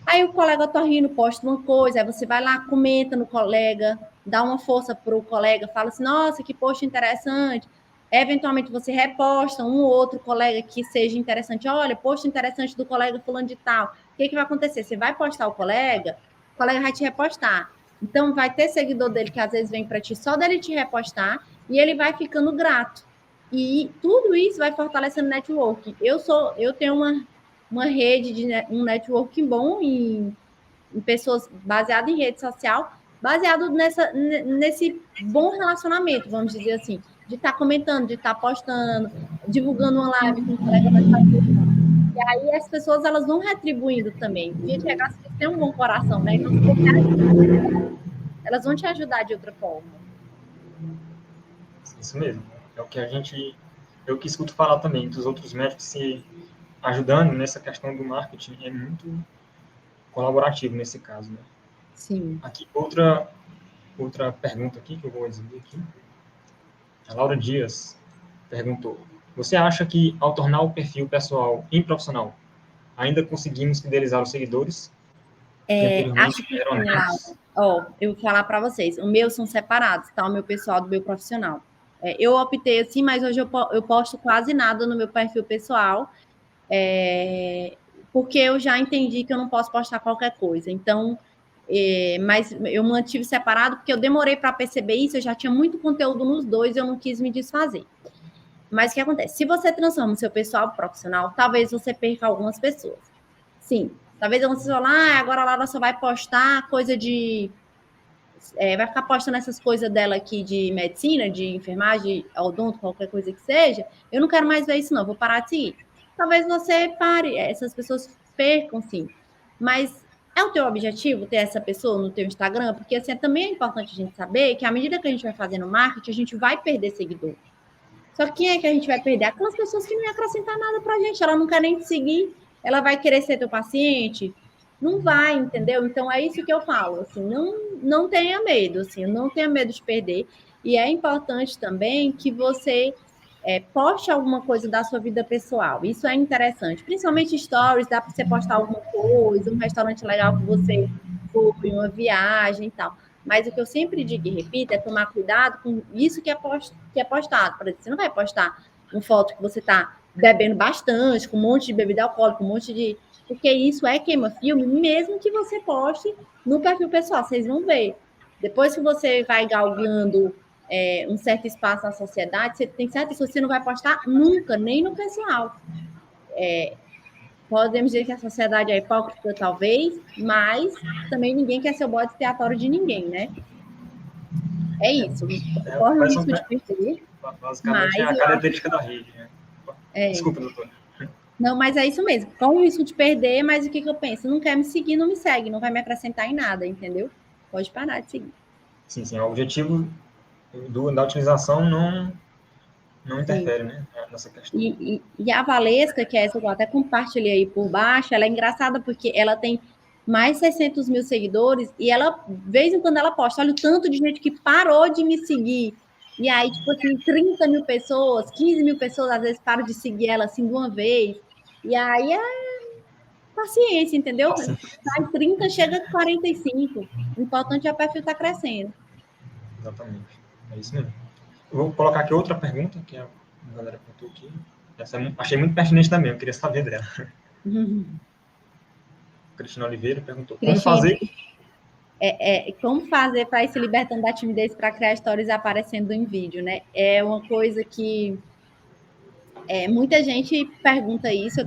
Aí o colega otorrino posta uma coisa, aí você vai lá, comenta no colega, dá uma força para o colega, fala assim, nossa, que post interessante. Eventualmente você reposta um ou outro colega que seja interessante. Olha, post interessante do colega fulano de tal. O que vai acontecer? Você vai postar o colega vai te repostar. Então, vai ter seguidor dele que às vezes vem para ti só dele te repostar e ele vai ficando grato. E tudo isso vai fortalecendo o networking. Eu tenho uma rede, um networking bom em pessoas baseado em rede social, baseado nesse bom relacionamento, vamos dizer assim, de estar comentando, de estar postando, divulgando uma live que um colega vai fazer. E aí as pessoas elas vão retribuindo também. O dia de chegar, se você tem um bom coração, né? Então, elas vão te ajudar de outra forma. Isso mesmo. É o que eu que escuto falar também dos outros médicos se ajudando nessa questão do marketing, é muito colaborativo nesse caso, né? Sim. Aqui, outra pergunta aqui que eu vou exibir aqui. A Laura Dias perguntou: você acha que ao tornar o perfil pessoal improfissional, ainda conseguimos fidelizar os seguidores? Acho que sim, Laura. Eu vou falar para vocês. O meu são separados, tá? O meu pessoal do meu profissional. Eu optei assim, mas hoje eu posto quase nada no meu perfil pessoal, porque eu já entendi que eu não posso postar qualquer coisa. Então, mas eu mantive separado porque eu demorei para perceber isso, eu já tinha muito conteúdo nos dois, eu não quis me desfazer. Mas o que acontece? Se você transforma o seu pessoal profissional, talvez você perca algumas pessoas. Sim, talvez você fale, agora a Laura só vai postar coisa de... vai ficar postando essas coisas dela aqui de medicina, de enfermagem, odonto, qualquer coisa que seja. Eu não quero mais ver isso, não, vou parar de seguir. Talvez você pare, essas pessoas percam, sim. Mas é o teu objetivo ter essa pessoa no teu Instagram? Porque assim, também é importante a gente saber que à medida que a gente vai fazendo marketing, a gente vai perder seguidor. Só que quem é que a gente vai perder? Aquelas pessoas que não iam acrescentar nada pra gente, ela não quer nem te seguir, ela vai querer ser teu paciente? Não vai, entendeu? Então é isso que eu falo, assim, não tenha medo, assim, não tenha medo de perder. E é importante também que você poste alguma coisa da sua vida pessoal. Isso é interessante. Principalmente stories, dá para você postar alguma coisa, um restaurante legal que você foi, uma viagem e tal. Mas o que eu sempre digo e repito é tomar cuidado com isso que é postado. Por exemplo, você não vai postar uma foto que você está bebendo bastante, com um monte de bebida alcoólica, um monte de. Porque isso é queima-filme, mesmo que você poste no perfil pessoal, vocês vão ver. Depois que você vai galgando um certo espaço na sociedade, você tem certas coisas que você não vai postar nunca, nem no pessoal. Podemos dizer que a sociedade é hipócrita, talvez, mas também ninguém quer ser o bode expiatório de ninguém, né? É isso. Corre o risco de perder, Basicamente é mas a eu acho característica da rede, né? Desculpa, doutor. Não, mas é isso mesmo. Corre o risco de perder, mas o que eu penso? Não quer me seguir, não me segue, não vai me acrescentar em nada, entendeu? Pode parar de seguir. Sim, o objetivo da utilização não Sim. interfere, né, nessa questão. E a Valesca, que é essa que eu até compartilhei aí por baixo, ela é engraçada porque ela tem mais 600 mil seguidores e ela, de vez em quando, ela posta, olha o tanto de gente que parou de me seguir. E aí, tipo assim, 30 mil pessoas, 15 mil pessoas, às vezes, param de seguir ela assim de uma vez. E aí é paciência, entendeu? Assim, Sai 30, chega a 45. O importante é o perfil estar crescendo. exatamente. É isso mesmo. Eu vou colocar aqui outra pergunta, que a galera perguntou aqui. Essa achei muito pertinente também, eu queria saber dela. Cristina Oliveira perguntou, como Cristina, fazer... como fazer para ir se libertando da timidez para criar stories aparecendo em vídeo, né? É uma coisa que muita gente pergunta isso.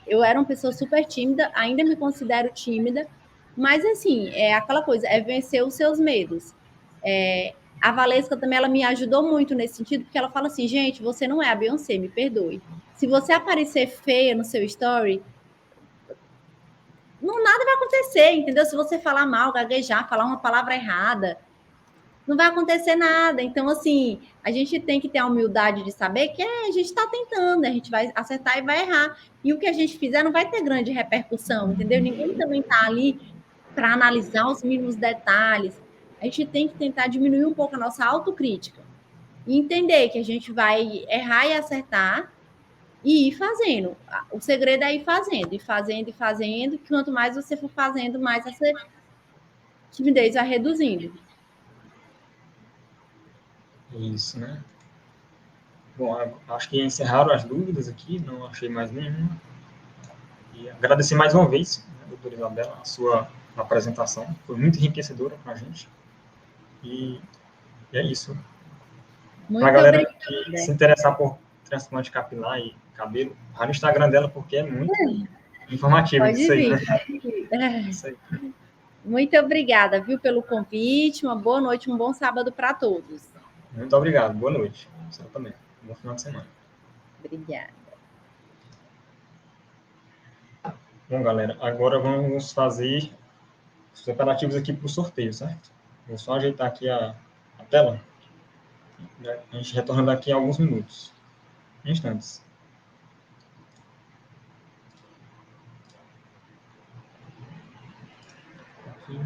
Eu era uma pessoa super tímida, ainda me considero tímida, mas assim, é aquela coisa, é vencer os seus medos. A Valesca também, ela me ajudou muito nesse sentido, porque ela fala assim, gente, você não é a Beyoncé, me perdoe. Se você aparecer feia no seu story, não, nada vai acontecer, entendeu? Se você falar mal, gaguejar, falar uma palavra errada, não vai acontecer nada. Então, assim, a gente tem que ter a humildade de saber que a gente está tentando, a gente vai acertar e vai errar. E o que a gente fizer não vai ter grande repercussão, entendeu? Ninguém também está ali para analisar os mínimos detalhes. A gente tem que tentar diminuir um pouco a nossa autocrítica e entender que a gente vai errar e acertar e ir fazendo. O segredo é ir fazendo, e fazendo, e fazendo. Quanto mais você for fazendo, mais essa timidez vai reduzindo. Isso, né? Bom, acho que encerraram as dúvidas aqui, não achei mais nenhuma. E agradecer mais uma vez, né, doutora Isabela, a sua apresentação. Foi muito enriquecedora para a gente. E é isso. Para a Muito galera obrigada. que se interessar por transplante capilar e cabelo, vai no Instagram dela, porque é muito informativo Pode isso aí, vir, né? pode vir. Isso aí. Muito obrigada, viu, pelo convite. Uma boa noite, um bom sábado para todos. Muito obrigado. Boa noite. Você também. Bom final de semana. Obrigada. Bom, galera, agora vamos fazer os preparativos aqui para o sorteio, certo? Vou só ajeitar aqui a tela. A gente retorna daqui a alguns minutos. Instantes. Aqui.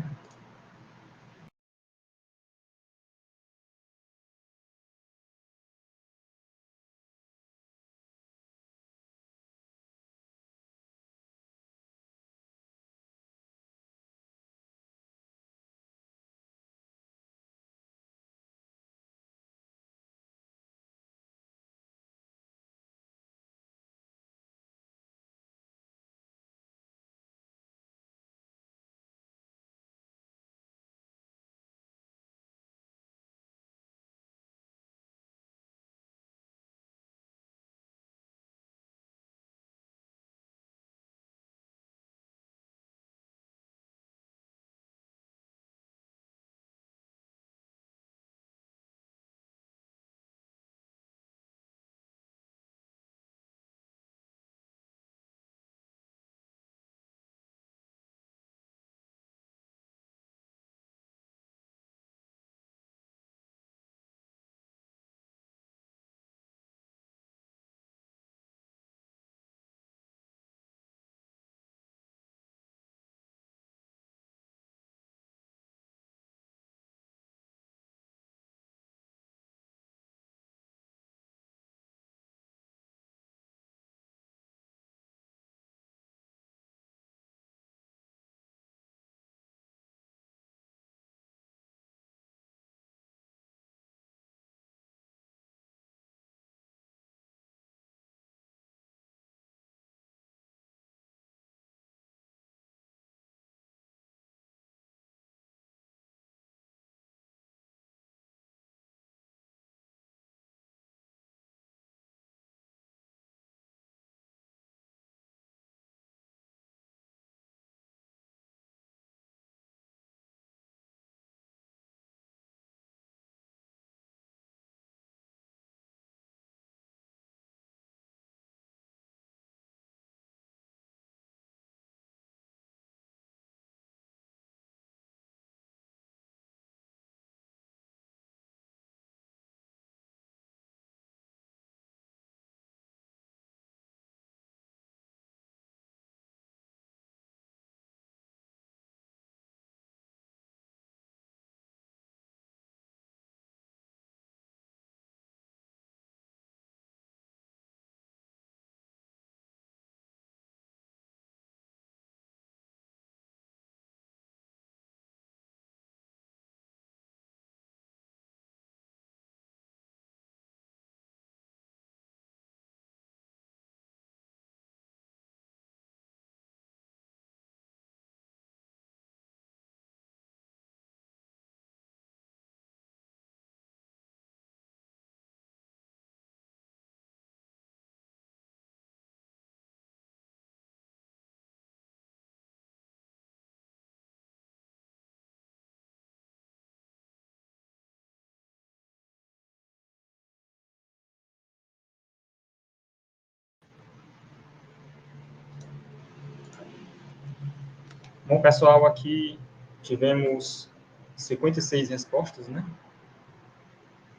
Bom, pessoal, aqui tivemos 56 respostas, né?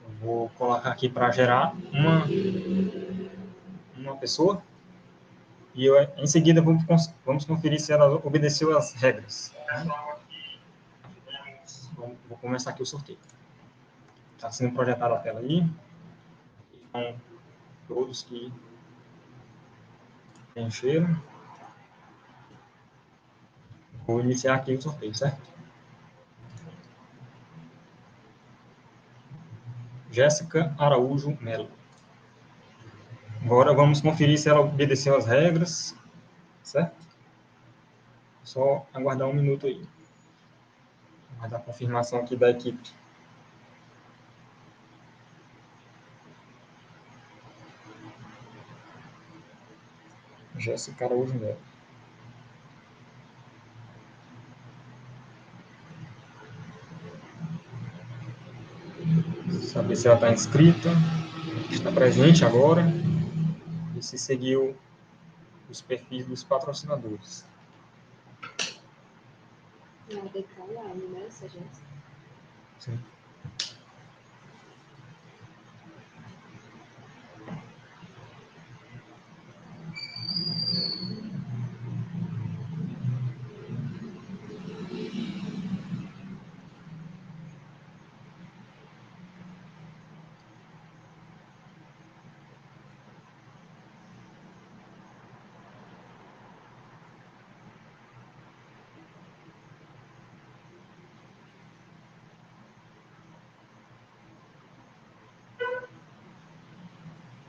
Eu vou colocar aqui para gerar uma pessoa e em seguida vamos conferir se ela obedeceu às regras. Né? Vou começar aqui o sorteio. Está sendo projetada a tela aí. Então, todos que preencheram. Vou iniciar aqui o sorteio, certo? Jéssica Araújo Melo. Agora vamos conferir se ela obedeceu às regras, certo? Só aguardar um minuto aí. Aguardar a confirmação aqui da equipe. Jéssica Araújo Melo. Saber se ela está inscrita, está presente agora e se seguiu os perfis dos patrocinadores. Ela deve estar online, né, essa Jéssica? Sim.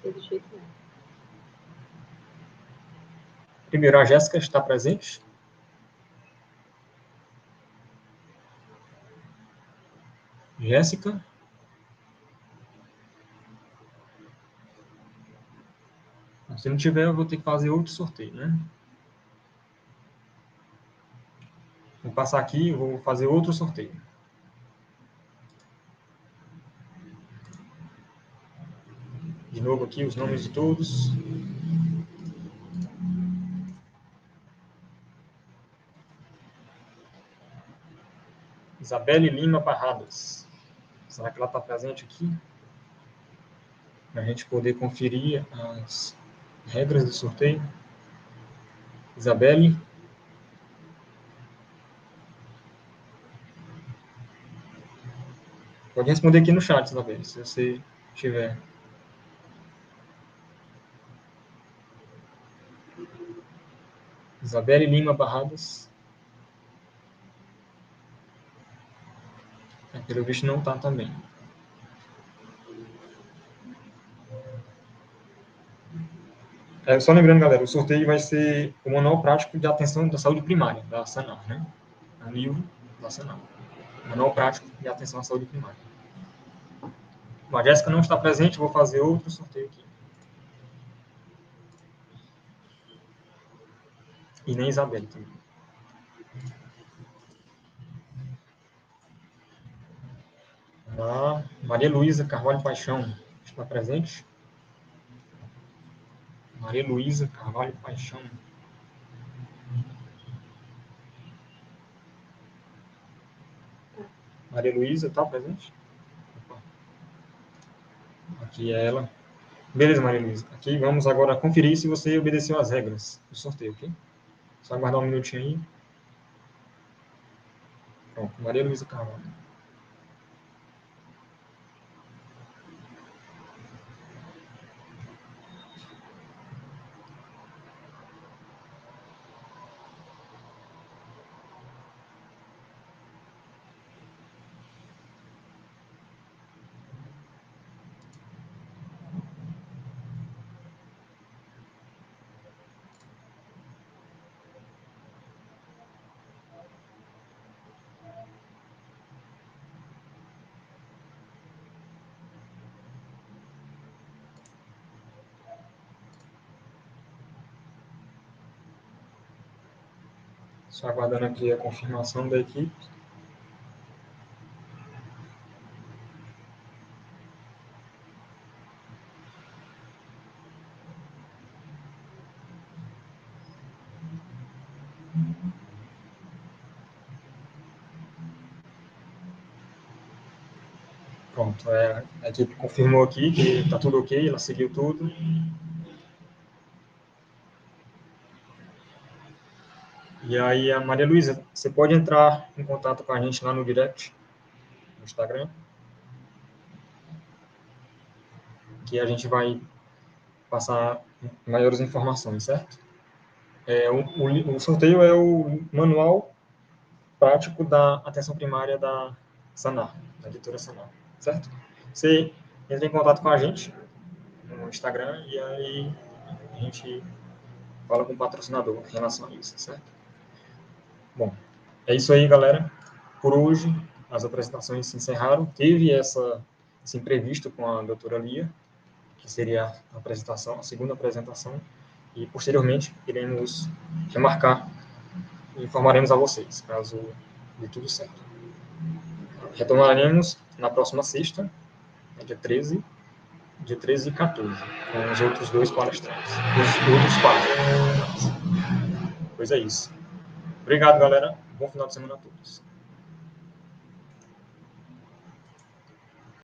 Pelo jeito não. Primeiro, a Jéssica está presente. Jéssica. Se não tiver, eu vou ter que fazer outro sorteio, né? Vou passar aqui e vou fazer outro sorteio. De novo aqui os nomes de todos. Isabelle Lima Barradas. Será que ela está presente aqui? Para a gente poder conferir as regras do sorteio. Isabelle. Pode responder aqui no chat, Isabelle, se você tiver. Isabelle Lima Barradas. Pelo visto não está também. Só lembrando, galera, o sorteio vai ser o Manual Prático de Atenção da Saúde Primária, da SANAR, né? É um livro da SANAR. Manual Prático de Atenção à Saúde Primária. Bom, a Jéssica não está presente, vou fazer outro sorteio aqui. E nem Isabelle também. Maria Luísa Carvalho Paixão está presente? Maria Luísa Carvalho Paixão. Maria Luísa está presente? Opa. Aqui é ela. Beleza, Maria Luísa. Aqui vamos agora conferir se você obedeceu às regras do sorteio, ok? Só aguardar um minutinho aí. Pronto, Maria Luísa Carvalho. Só aguardando aqui a confirmação da equipe. Pronto, a equipe confirmou aqui que está tudo ok, ela seguiu tudo. E aí, a Maria Luísa, você pode entrar em contato com a gente lá no direct, no Instagram, que a gente vai passar maiores informações, certo? O sorteio é o manual prático da atenção primária da Sanar, da editora Sanar, certo? Você entra em contato com a gente no Instagram e aí a gente fala com o patrocinador em relação a isso, certo? Bom, é isso aí, galera. Por hoje, as apresentações se encerraram. Teve esse imprevisto com a doutora Lia, que seria a apresentação, a segunda apresentação, e posteriormente iremos remarcar e informaremos a vocês, caso dê tudo certo. Retomaremos na próxima sexta, dia 13 e 14, com os outros dois palestrantes, os outros quatro. Pois é isso. Obrigado, galera. Bom final de semana a todos.